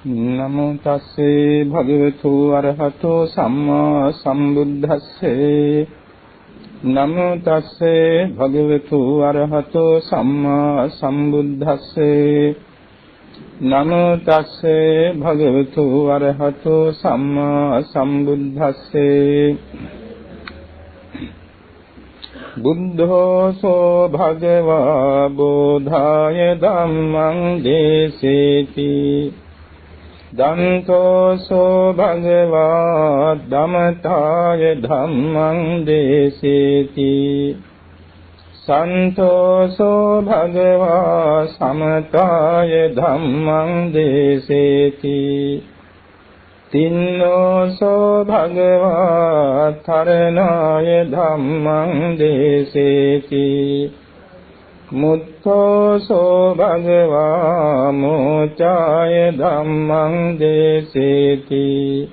නමෝ තස්සේ භගවතු අරහතෝ සම්මා සම්බුද්දස්සේ නමෝ තස්සේ භගවතු අරහතෝ සම්මා සම්බුද්දස්සේ නමෝ තස්සේ භගවතු අරහතෝ සම්මා සම්බුද්දස්සේ බුද්ධෝ සෝ භගවා බෝධාය ධම්මං දේසේති දන්තෝ සෝ භගවා ධම්මතාය ධම්මං දේසේති සන්තෝ සෝ භගවා සමතාය ධම්මං දේසේති තින්නෝ සෝ භගවා තරණාය ධම්මං දේසේති මුත්තෝ සෝ භගවා මෝචාය ධම්මං දේසේති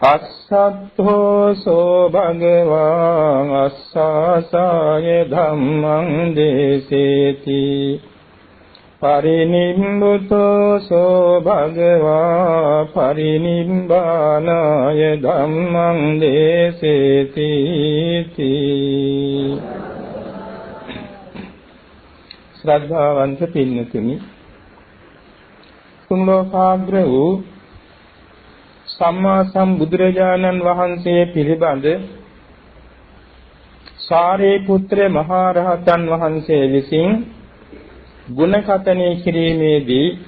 අස්සද්ධෝ සෝ භගවා අස්සාසාය ධම්මං දේසේති පරිනිම්බුතෝ සෝ භගවා පරිනිම්බානාය ධම්මං දේසේති ශ්‍රද්ධාවන්ත පින්නතුනි තුන් ලෝකාග්‍ර වූ සම්මා සම්බුදුරජාණන් වහන්සේ පිළිබඳ සාරිපුත්‍ර මහ රහතන් වහන්සේ විසින් ගුණ කථනය කිරීමේදී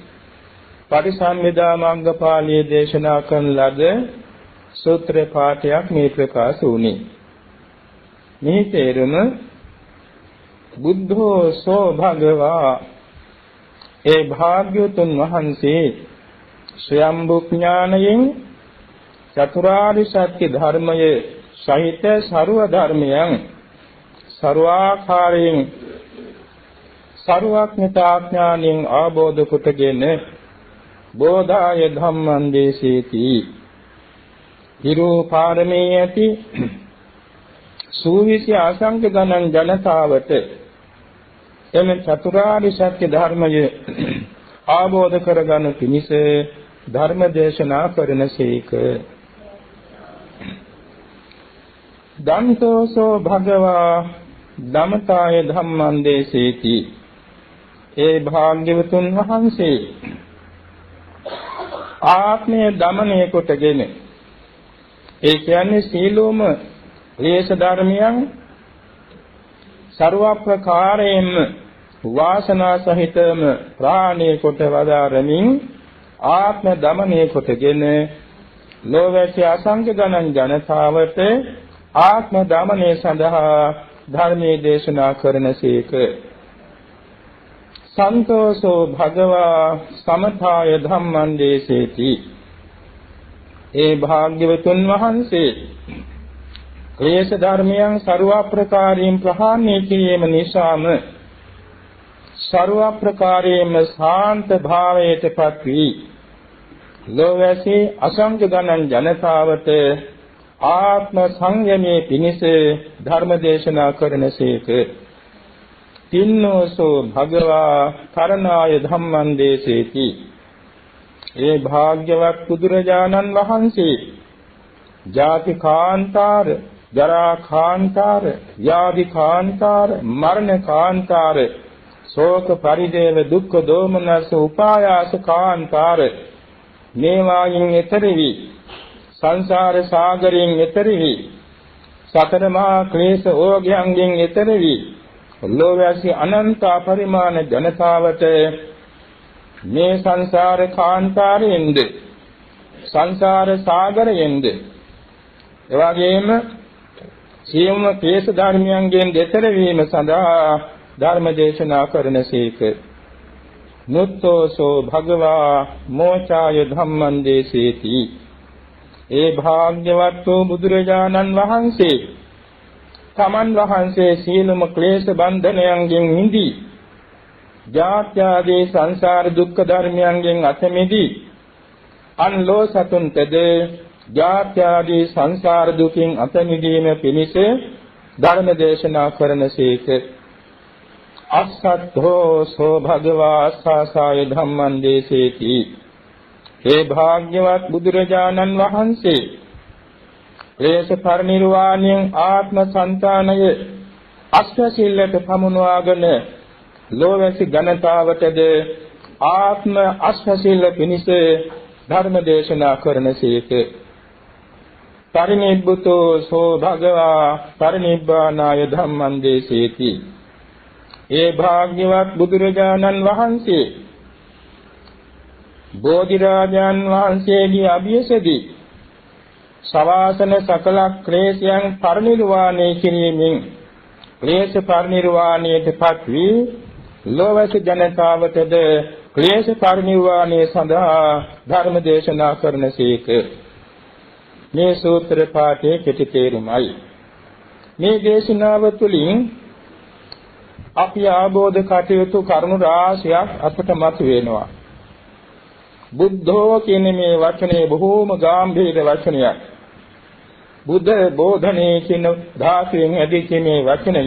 පරිසම්මිදා මග්ගපාළියේ දේශනා කරන ලද සූත්‍ර පාඨයක් මේ ප්‍රකාශ වුණේ. මේ තේරුම බුද්ධෝ සෝ භගවා ඒ භාග්‍යවතුන් වහන්සේ ස්වයම්බු ඥානයෙන් චතුරාර්ය සත්‍ය ධර්මයේ සහිත ਸਰව ධර්මයන් ਸਰවාකාරයෙන් ਸਰවඥතා ඥාණයෙන් ආબોධ කොටගෙන බෝධාය ධම්මං දේසේති හිරෝ පාරමේ ඇති සූවිසි අසංඛ ගණන් ජනතාවට එම චතුරාර්ය සත්‍ය ධර්මය ආબોධ කරගන්න පිණිස ධර්ම දේශනා කරනසේක. දන්තෝසෝ භගවා ධම්මතාය ධම්මං දේසේති ඒ භාග්‍යවතුන් වහන්සේ ආත්මය දමනය කොටගෙන ඒ කියන්නේ සීලෝම ක්ලේශ ධර්මයන් ਸਰව ප්‍රකාරයෙන්ම වාසනා සහිතම ප්‍රාණය කොට වදාරමින් ආත්ම දමනය කොටගෙන ලෝකයේ අසංඛ ගණන් ජනතාවට ආත්ම දමනය සඳහා ධර්මයේ දේශනා කරනසේක. සන්තෝෂෝ භගවා සමතාය ධම්මං දේසේති ඒ භාග්‍යවතුන් වහන්සේ ක්ලේශ ධර්මයන් ਸਰව ප්‍රකාරයෙන් ප්‍රහාණය කිරීම නිසාම ਸਰව ප්‍රකාරයෙන්ම ශාන්ත භාවයටපත් වී ලෝකයේ අසංඛ ගණන් ජනතාවට ආත්ම සංයමයේ පිණිස ධර්ම දේශනා කරනසේක. තින්නෝසෝ භගවා කරණාය ධම්මං දේසේති ඒ භාග්‍යවත් බුදුරජාණන් වහන්සේ ජාති කාන්තාර ජරා කාන්තාර ව්‍යාධි කාන්තාර මරණ කාන්තාර ශෝක පරිදේව දුක්ඛ දෝමනස උපායාස කාන්තාර මේවායින් එතර වී සංසාර සාගරයෙන් එතර වී සතර මහා ක්ලේශ ඕගයන්ගෙන් එතර වී ලෝකයේ අනන්ත පරිමාණ ජනතාවට මේ සංසාර කාන්තාරයෙන්ද සංසාර සාගරයෙන්ද එවැගේම සියුම් ක්ලේශ ධර්මයන්ගෙන් දෙතර වීම සඳහා ධර්ම දේශනා කරනසේක. නුත්තෝසෝ භගවා මෝචාය ධම්මං දේසේති ඒ භාග්‍යවත් වූ බුදුරජාණන් වහන්සේ තමන් වහන්සේ සීලම ක්ලේශ බන්ධනයන්ගෙන් මිදී ජාත්‍යාදී සංසාර දුක්ඛ ධර්මයන්ගෙන් අත මිදී අන්ලෝ සතුන්ටද ජාත්‍යාදී සංසාර දුකින් අත මිදීම පිණිස ධර්ම දේශනා කරනසේක. අස්සද්ධෝ සෝ භගවා ආස්වාසාය ධම්මං දේසේති ඒ භාග්‍යවත් බුදුරජාණන් වහන්සේ ක්ලේශ පරිනිර්වාණයෙන් ආත්ම සංතානය අෂ්ටසීලයට පමුණවාගෙන ලෝවැසි ජනතාවටද ආත්ම අෂ්ටසීල පිණිස ධර්ම දේශනා කරනසේක. පරිනිබ්බුතෝ සෝ භගවා පරිනිබ්බානාය ධම්මං දේසේති. ඒ භාග්‍යවත් බුදුරජාණන් වහන්සේ බෝධිරාජන් වහන්සේගේ අභියසදී සවාසන සකල ක්ලේශයන් පරිනිර්වාණය කිරීමෙන් ක්ලේශ පරිනිර්වාණයටපත් වී ලෝවැසි ජනතාවටද ක්ලේශ පරිනිර්වාණය සඳහා ධර්ම දේශනා කරනසේක. මේ සූත්‍ර පාඨයේ කෙටි තේරුමයි. මේ දේශනාව තුළින් අපි ආબોධ කටයුතු කරුණු රාශියක් අපට මතුවෙනවා. බුද්ධෝ කියන මේ වචනේ බොහෝම ගැඹීර වචනයක්. බුද්ධ බෝධනේ කියන ධාතුවෙන් ඇදිච්ච මේ වචනය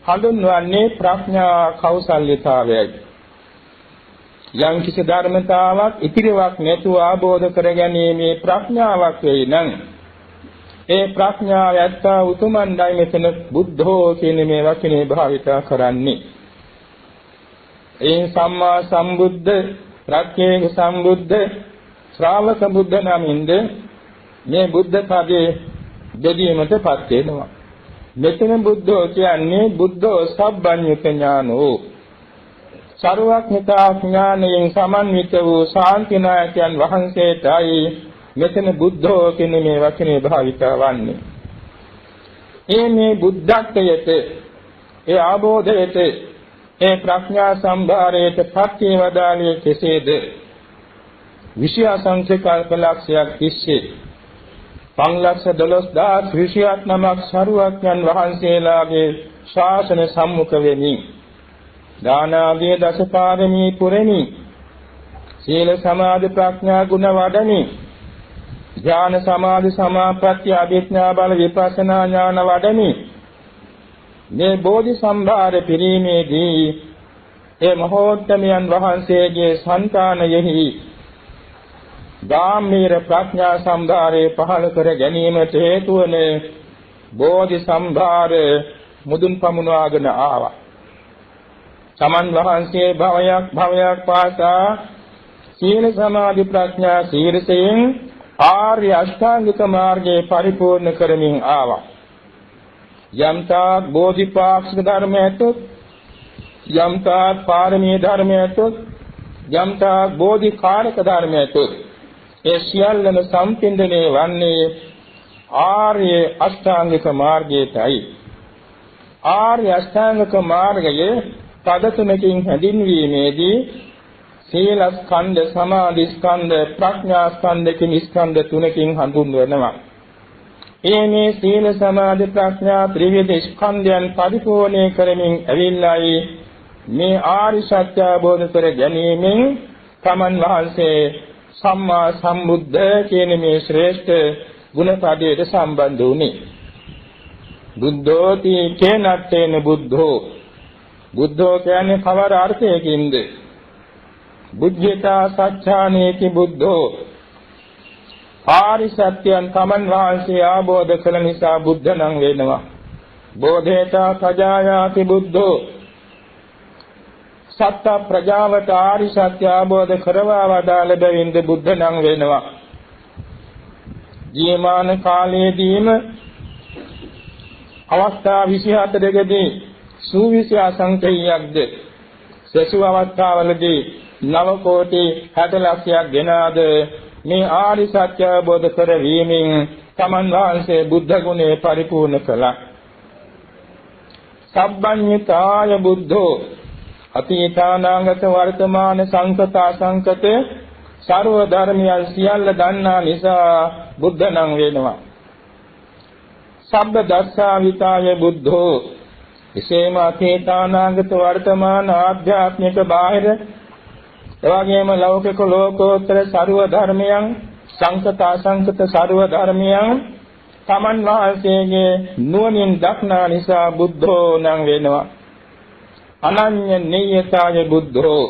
හඳුන්වන්නේ ප්‍රඥා කෞසල්‍යතාවයයි. යම් කිසි ධර්මතාවක් ඉතිරිවක් නැතුව ආબોධ කරගැනීමේ ප්‍රඥාවක් වෙයි නම් ඒ ප්‍රඥාව ඇත්තා උතුමන්ඩයි මෙතන බුද්ධෝ කියන මේ වචනේ භාවිතා කරන්නේ. ඒ සම්මා සම්බුද්ධ, ප්‍රත්‍යේක සම්බුද්ධ, ශ්‍රාවක බුද්ධ නමින්ද මේ බුද්ධ පදයේ දෙදීමටපත් වෙනවා. මෙතන බුද්ධෝ කියන්නේ බුද්ධෝ සබ්බඤ්ඤුත ඥානෝ, සර්වඥතා ඥානයෙන් සමන්විත වූ ශාන්තිනායකයන් වහන්සේටයි මෙතන බුද්ධෝ කියන මේ වචනේ භාවිතා වන්නේ. මේ බුද්ධත්වයට, ඒ ආબોධයට, ඒ ප්‍රඥා සම්භාරයට පත්‍යවදාලිය කෙසේද? විෂය සංඛ්‍ය කල්පලක්ෂයක් තිස්සේ 512000 නමක් සරුවඥන් වහන්සේලාගේ ශාසන සම්මුඛ වෙමින් දාන ආදී දසපාරමී පුරෙමි, සීල සමාධි ප්‍රඥා ගුණ වඩමි, ඥාන සමාධි සමාපatti අභිඥා බල විපස්සනා ඥාන වඩමි. මේ බෝධි සම්භාර පිරීමේදී ඒ මහෝත්තමයන් වහන්සේගේ సంతානයෙහි ගාම්භීර ප්‍රඥා සම්භාරේ පහළ කර ගැනීමට හේතු වන බෝධි සම්භාර මුදුන් පමුණවාගෙන ආවා. සමන් වහන්සේ භවයක් පාසා සීල සමාධි ප්‍රඥා සීලයෙන් ආර්ය අෂ්ටාංගික මාර්ගයේ පරිපූර්ණ කරමින් ආවා. යම්තා බෝධිපාක්ෂික ධර්මයට, යම්තා පාරමී ධර්මයට, යම්තා බෝධිකාරක ධර්මයට, ඒ සියල්ලම සම්පින්දණය වන්නේ ආර්ය අෂ්ටාංගික මාර්ගයටයි. ආර්ය අෂ්ටාංගික මාර්ගයේ පද තුනකින් හැඳින්වීමේදී සීල ස්කන්ධ, සමාධි ස්කන්ධ, ප්‍රඥා ස්කන්ධ කියන ස්කන්ධ තුනකින් හඳුන්වනවා. මේ සීල සමාධි ප්‍රඥා ත්‍රිවිධ ස්කන්ධයන් පරිපූර්ණ කරමින් ඇවිල්ලායි මේ ආරි සත්‍ය අවබෝධ කර ගැනීමෙන් තමන් වහන්සේ සම්මා සම්බුද්ධ කියන මේ ශ්‍රේෂ්ඨ ගුණපදයට සම්බන්ධ වුණේ. බුද්ධෝති කේනත්තේන බුද්ධෝ. බුද්ධෝ කියන්නේ කවර අර්ථයකින්ද? බුද්ධිතා සත්‍යානේති බුද්ධෝ. ආරි සත්‍යයන් තමන් වහන්සේ ආબોධ කළ නිසා බුද්ධ නම් වෙනවා. බෝධේතා ප්‍රජායාති බුද්ධෝ. සත්‍ය ප්‍රජාවට ආරි සත්‍ය ආબોධ කරවා වදාළ බැවින්ද බුද්ධ නම් වෙනවා. ජීවමාන කාලයේදීම අවස්ථා 24කදී සූවිසි අසංඛේයයක්ද සසු අවස්ථාවලදී 9 කෝටි 60 ලක්ෂයක් ගෙනාද මේ ආරි සත්‍ය අවබෝධ කරවීමෙන් තමන් වහන්සේ බුද්ධ ගුණේ පරිපූර්ණ කළා. සබ්බඤ්ඤතාය බුද්ධෝ. අතීතානාගත වර්තමාන සංකත අසංකත සර්ව ධර්මයන් සියල්ල දන්නා නිසා බුද්ධ නම් වෙනවා. සබ්බ දස්සාවිතාය බුද්ධෝ. එසේම අතීතානාගත වර්තමාන ආධ්‍යාත්මික බාහිර එවැගේම ලෞකික ලෝකෝත්තර සර්ව ධර්මයන් සංකත අසංකත සර්ව ධර්මයන් තමන් වහන්සේගේ නුවණින් දක්නා නිසා බුද්ධෝ නම් වෙනවා. අනන්‍ය නියතාය බුද්ධෝ.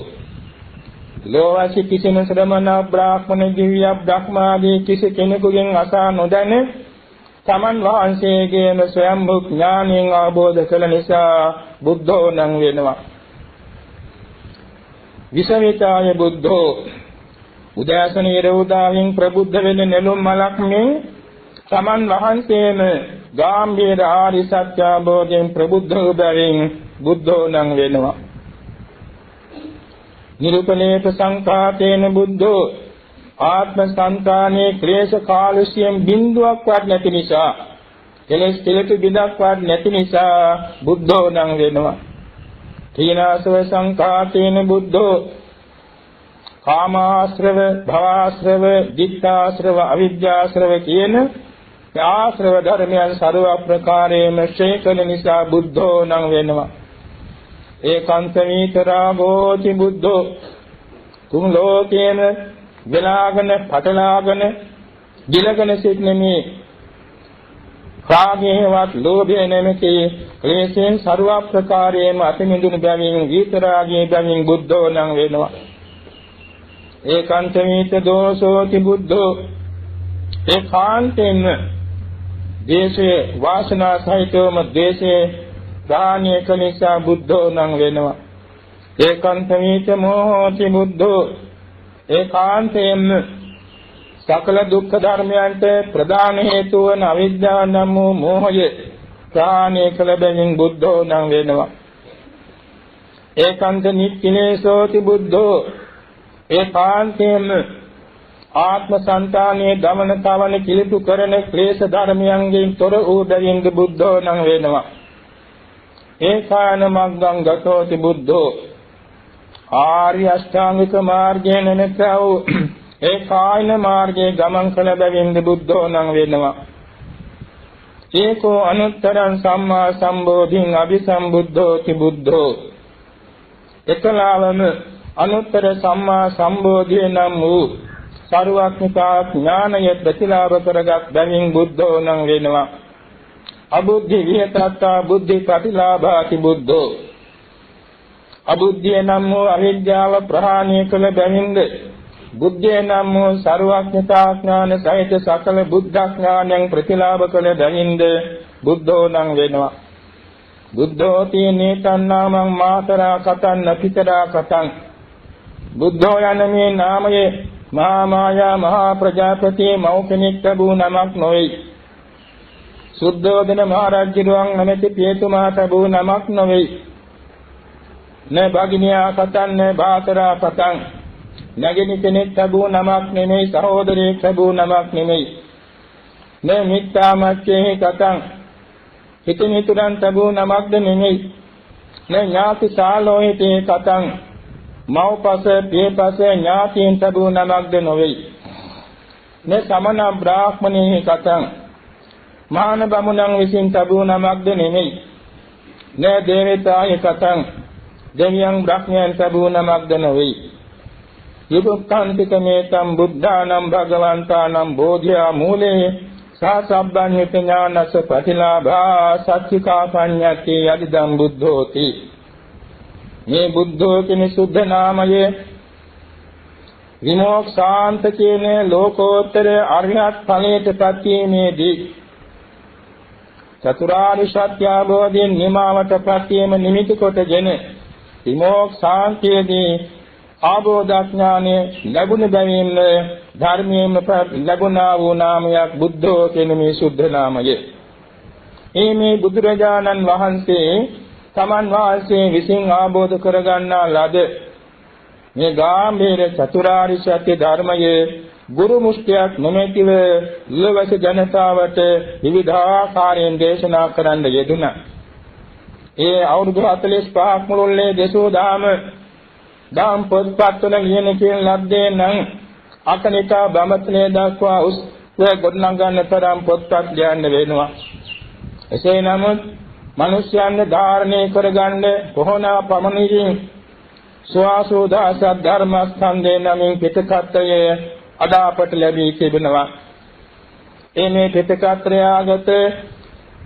ලෝවාසි කිසිම ශ්‍රමණ බ්‍රාහ්මණ දිව්‍ය බ්‍රහ්මාදී කිසි කෙනෙකුගෙන් අසා නොදැන තමන් වහන්සේගේම ස්වයම්භු ඥාණයෙන් අවබෝධ කළ නිසා බුද්ධෝ නම් වෙනවා. විසවිතාය බුද්ධෝ උදෑසන ඉරෝදාවින් ප්‍රබුද්ධ වෙන නෙළුම් මලක් මේ තමන් වහන්සේම ගාම්භීර ආරි සත්‍ය අවබෝධයෙන් ප්‍රබුද්ධ වූ බැවින් බුද්ධෝ නම් වෙනවා. නිරුපලේප සංඛාතේන බුද්ධෝ ආත්ම සංකානේ ක්ලේශ කාලුෂ්‍යම් බිඳුවක්වත් නැති නිසා කෙලෙස් කෙලෙතු බිඳක්වත් නැති නිසා බුද්ධෝ නම් වෙනවා. තීනාසව සංඛාතේන බුද්ධෝ කාමාශ්‍රව භවආශ්‍රව දික්ඛාශ්‍රව අවිද්‍යාශ්‍රව කියන ආශ්‍රව ධර්මයන් ਸਰව ප්‍රකාරයෙන්ම ශේකල නිසා බුද්ධෝ නම් වෙනවා. ඒකාන්ත විතරාගෝති බුද්ධෝ තුන් ලෝකේන වෙලාගෙන පටලාගෙන දිලගෙන සිටින මේ රාගයවත් ලෝභය නැමැති ක්ලේශයෙන් ਸਰව ප්‍රකාරයෙන්ම අතමිඳුන බැවින් විතරාගයේ බැවින් බුද්ධෝ නම් වෙනවා. ඒකාන්ත විත දෝසෝති බුද්ධෝ ඒකාන්තෙන් දේශේ වාසනා සහිතවම දේශේ දානීය කනිසා බුද්ධෝ නම් වෙනවා. ඒකාන්ත විත මොහෝති බුද්ධෝ ඒකාන්තයෙන්ම සකල දුක්ඛ ධර්මයන්ට ප්‍රධාන හේතු වන අවිද්‍යාව නම් වූ මෝහය ප්‍රාණය කළ බැවින් බුද්ධෝ නම් වෙනවා. ඒකාන්ත නික්ඛිලේසෝති බුද්ධෝ ඒකාන්තයෙන්ම ආත්ම සංතානයේ ගමන තවන කිලිතු කරන ක්ලේශ ධර්මයන්ගෙන් තොර වූ බැවින් බුද්ධෝ නම් වෙනවා. ඒකායන මග්ගං ගතෝති බුද්ධෝ ආර්ය අෂ්ටාංගික මාර්ගයෙන් නැතව ඒකායන මාර්ගයේ ගමන් කළ බැවින් බුද්ධෝ නම් වෙනවා. ඒකෝ අනුත්තරං සම්මා සම්බෝධින් අபிසම්බුද්ධෝති බුද්ධෝ එකලාවම අනුත්තර සම්මා සම්බෝධිය නම් වූ සර්වඥතා ඥානය ප්‍රතිලාභ කරගත් බැවින් බුද්ධෝ නම් වෙනවා. අබුද්ධි විහෙතත්තා බුද්ධි ප්‍රතිලාභාති බුද්ධෝ අබුද්ධිය නම් වූ අවිද්‍යාව ප්‍රහාණය කළ බැවින්ද බුද්ධිය නම් වූ සර්වඥතා ඥාන සහිත සකල බුද්ධ ඥානයන් ප්‍රතිලාභ කළ බැවින්ද බුද්ධෝ නම් වෙනවා. බුද්ධෝ තීනේ තන්නාමං මාතරා කතං නපිතරා කතං බුද්ධෝ යන මේ නාමයේ මහා මායා මහා ප්‍රජාපති මෞඛනික ලැබූ නමක් නොවේ. සුද්ධෝදන මහ රජුන් නැමැති පියතුමා ලැබූ නමක් නොවේ. න භගිනියා කතං න භාතරා කතං නැගිනි කෙනෙක් ලැබූ නමක් නෙමෙයි, සහෝදරයෙක් ලැබූ නමක් නෙමෙයි. න මිත්‍යාමච්ඡේ කතං හිතමිතුරන් ලැබූ නමක්ද නෙමෙයි. න ඥාති සාලෝහිතේ කතං මෞපස පියපස ඥාතීන් ලැබූ නමක්ද නොවේ. න සමන බ්‍රාහ්මණේ කතං මාන බමුණන් විසින් ලැබූ නමක්ද නෙමෙයි. න දේවතාය කතං දෙවියන් බ්‍රහ්මයන් ලැබූ නමක්ද නොවේ. යුක්ඛාන්තික මේතම් බුද්ධානම් භගවන්තානම් බෝධියා මූලේ සාසබ්බඤ්ඤත ඥානස ප්‍රතිලාභා සච්චිකා පඤ්ඤති යදිදම් බුද්ධෝති. මේ බුද්ධෝ කියන සුද්ධ නාමයේ විමෝක්ෂාන්ත කියන ලෝකෝත්තර අරිහත් ඵලයට ප්‍රතිමේදී චතුරාර්ය සත්‍ය අවබෝධයෙන් නිමාවට ප්‍රතිම නිමිති කොටගෙන විමෝක්ෂාන්තයේදී ආબોධඥානෙ ලැබුණ බැවින් ධර්මයෙන්ම ලැබුණා වූ නාමයක් බුද්ධෝ කියන මේ සුද්ධ නාමය. මේ බුදුරජාණන් වහන්සේ තමන් වහන්සේ විසින් ආબોධ කරගන්නා ලද මේ ගාම්භීර චතුරාර්ය සත්‍ය ධර්මයේ ගුරු මුස්තියක් නොමැතිව ලෝක ජනතාවට විවිධාකාරයෙන් දේශනා කරන්න යෙදුණා. ඒ අවුරුදු 45ක් මුළුල්ලේ දේශෝ දාම් පොත්පත්වල ලියන කියන ලද්දේ නම් අකනිකා බ්‍රහ්මත්‍රයේ දක්වා උස්ව ගොඩනගන්න තරම් පොත්පත් ලියන්න වෙනවා. එසේ නමුත් මිනිස්යන්ව ධාරණය කරගන්න කොහොනා පමණින් සුවාසෝදාස ධර්මස්කන්ධේ නමින් පිටකත්වය අදාපට ලැබී තිබෙනවා. මේ පිටකත්‍රය ආගත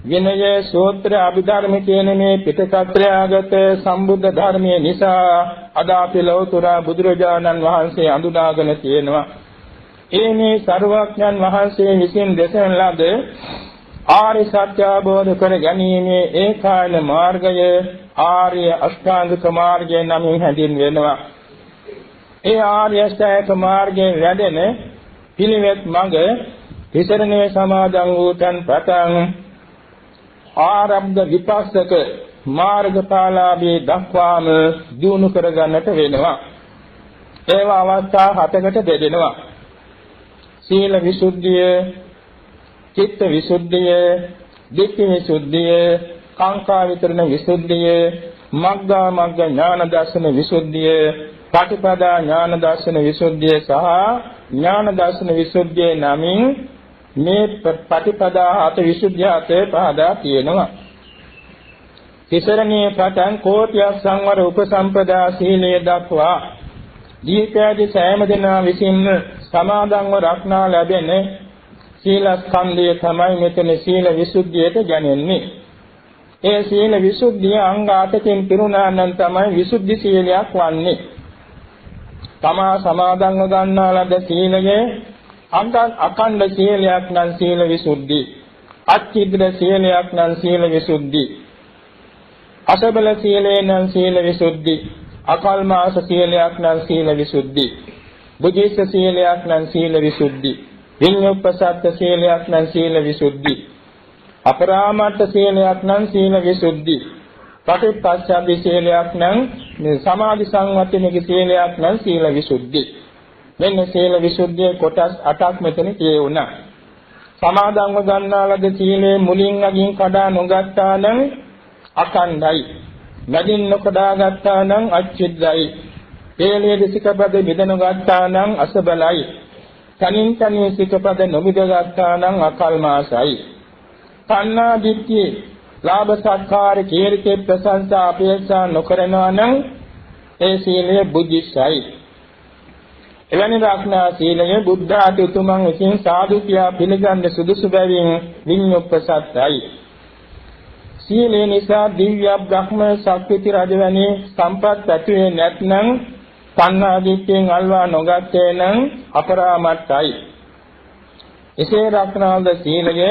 විනය සූත්‍ර අභිධර්ම කියන මේ පිටකත්‍රාගත සම්බුද්ධ ධර්මයේ නිසා අද අපි ලෞතර බුදුරජාණන් වහන්සේ අඳුනාගෙන තියෙනවා. ඒ මේ සර්වඥන් වහන්සේ විසින් දේශන ලද ආර්ය සත්‍ය අවබෝධ කර ගැනීමේ ඒකායන මාර්ගය ආර්ය අෂ්ටාංගික මාර්ගය නමින් හැඳින්වෙනවා. ඒ ආර්ය අෂ්ටාංගික මාර්ගයේ වැඩෙන පිළිවෙත් මඟ තිසරණේ සමාදන් වූ තන් පටන් ආරම්භ විපස්සක මාර්ගඵලාභී දක්වාම දිනු කර ගන්නට වෙනවා. ඒවා අවස්ථා 7කට බෙදෙනවා. සීල විසුද්ධිය, චිත්ත විසුද්ධිය, ධිට්ඨි විසුද්ධිය, කාංකා විතරණ විසුද්ධිය, මග්ගා මග්ග ඥාන දර්ශන විසුද්ධිය, පටිපදා ඥාන දර්ශන විසුද්ධිය සහ ඥාන දර්ශන විසුද්ධිය නමින් මේ පටිපදා හත විසුද්ධිය අතේ පහදා තියෙනවා. තිසරණේ පටන් කෝටියක් සංවර උපසම්පදා සීලය දක්වා දීපෑදී සෑම දෙනා විසින් සමාදන්ව රක්නා ලැබෙන සීලස්කන්ධය තමයි මෙතන සීල විසුද්ධියට ගැනෙන්නේ. ඒ සීල විසුද්ධිය අංග 8කින් පිරුණා නම් තමයි විසුද්ධි සීලයක් වන්නේ. තමා සමාදන්ව ගන්නා ලද සීලය අඛණ්ඩ සීලයක් නම් සීල විසුද්ධි. අච්චිද්‍ර සීලයක් නම් සීල විසුද්ධි. අසබල සීලේ නම් සීල විසුද්ධි. අකල්මාස සීලයක් නම් සීල විසුද්ධි. බුද්ධිස්ස සීලයක් නම් සීල විසුද්ධි. විඤ්ඤුප්පසත්ත සීලයක් නම් සීල විසුද්ධි. අපරාමර්ථ සීලයක් නම් සීල විසුද්ධි. පටිච්චසමුප්පාද සීලයක් නම් සමාධි සංවත්තනික සීලයක් නම් සීල විසුද්ධි. මෙන්න සීල විසුද්ධියේ කොටස් 8ක් මෙතන කියවුණා. සමාදන්ව ගන්නා ලද සීලේ මුලින් අගින් කඩා නොගත්තා නම් අඛණ්ඩයි. මැදින් නොකඩා ගත්තා නම් අච්චිද්දයි. තේලිය දිසිකපද බෙදන ගත්තා නම් අසබලයි. තනින් තනිය සිකපද නොබෙද ගත්තා නම් අකල්මාසයි. තණ්හා දිට්ඨිය ලාභ සත්කාර කීර්ති ප්‍රශංසා අපේක්ෂා නොකරනවා නම් ඒ සීලය බුද්ධිසයි. එවැනි රක්නා සීලය බුද්ධ ආතුතුමන් විසින් සාදු කියා පිළිගන්න සුදුසු බැවින් විඤ්ඤුප්පසත්තයි. සීලය නිසා දිව්‍ය බ්‍රහ්ම ශක්ති රජවැනි සම්පත් ඇතිවේ නැත්නම් තණ්හා දිට්ඨියෙන් අල්වා නොගත්තේ නම් අපරාමර්ථයි. එසේ රක්නාද සීලය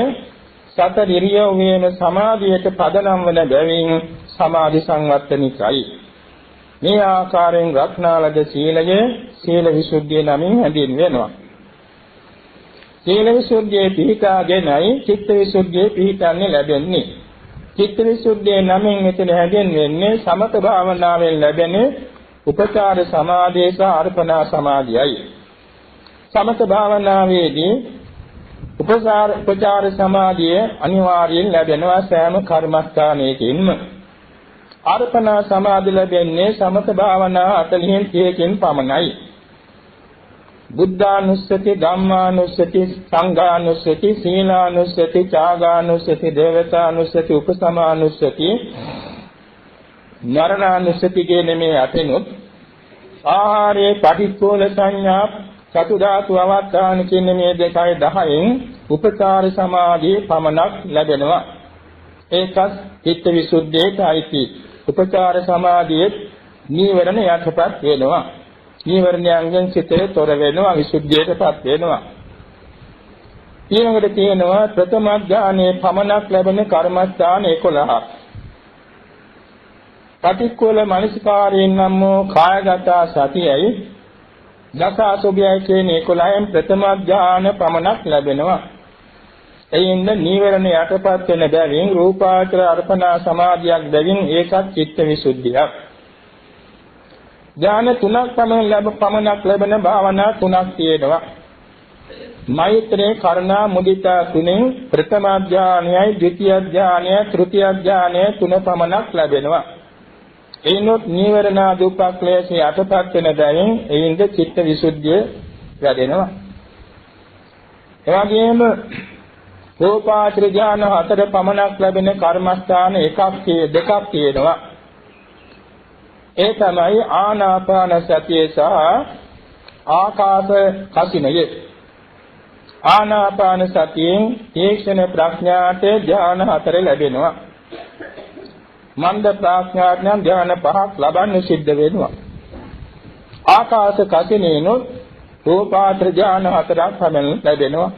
සතර ඉරියව්වේම සමාධියට පදනම් වන බැවින් සමාධි සංවත්තනිකයි. මේ ආකාරයෙන් රක්නා ලද සීලය සීල විසුද්ධිය නමින් හැඳින්වෙනවා. සීල විසුද්ධියේ පිහිටාගෙනයි චිත්ත විසුද්ධියේ පිහිටන්නේ ලැබෙන්නේ. චිත්ත විසුද්ධියේ නමින් මෙතන හැඳින්වෙන්නේ සමත භාවනාවෙන් ලැබෙන උපචාර සමාධිය සහ අර්පණා සමාධියයි. සමත භාවනාවේදී උපචාර සමාධිය අනිවාර්යෙන් ලැබෙනවා සෑම කර්මස්ථානයකින්ම. අර්පණා සමාධිය ලැබෙන්නේ සමත භාවනා 40න් 30කින් පමණයි. බුද්ධානුස්සති, ධම්මානුස්සති, සංඝානුස්සති, සීලානුස්සති, ත්‍යාගානුස්සති, දේවතානුස්සති, උපසමානුස්සති, නරණානුස්සති කියන මේ අතෙනුත් ආහාරයේ පටිච්චෝල සංඥා චතු ධාතු අවස්ථාන කියන මේ 2:10න් උපචාර සමාධිය පමණක් ලැබෙනවා. ඒකත් චිත්ත විසුද්ධියයි. උපචාර සමාධියේ නීවරණ යටපත් වෙනවා. නීවරණයන්ගෙන් සිතේ තොර වෙනවා, විසුද්ධියටපත් වෙනවා. ඊළඟට තියෙනවා ප්‍රථම ඥානයේ පමණක් ලැබෙන කර්මස්ථාන 11ක්. පටික්කුල මනසිකාරයෙන් නම් කායගත සතියයි දස අසුභයයි කියන 11න් ප්‍රථම ඥාන පමණක් ලැබෙනවා. එයින්ද නීවරණ යටපත් වෙන බැවින් රූපාචර අර්පණා සමාධියක් බැවින් ඒකත් චිත්ත විසුද්ධියක්. ඥාන තුනක් පමණක් ලැබෙන භාවනා තුනක් තියෙනවා. මෛත්‍රී කරුණා මුදිතා තුනෙන් ප්‍රථම ඥානයයි, ද්විතිය ඥානයයි, තෘතිය ඥානයයි තුන පමණක් ලැබෙනවා. එයිනොත් නීවරණ දුක්ඛක්ලේශය යටපත් වෙන බැවින් එයින්ද චිත්ත විසුද්ධිය වැඩෙනවා. එවැගේම රූපාචර ඥාන 4 පමණක් ලැබෙන කර්මස්ථාන දෙකක් තියෙනවා. ඒ තමයි ආනාපාන සතිය සහ ආකාශ කසිනය. ආනාපාන සතියෙන් තීක්ෂණ ප්‍රඥාට ධ්‍යාන 4 ලැබෙනවා. මන්ද ප්‍රඥාඥ ධ්‍යාන 5ක් ලබන්න සිද්ධ වෙනවා. ආකාශ කසිනේනොත් රූපාත්‍ර ධ්‍යාන 4ක් ලැබෙනවා.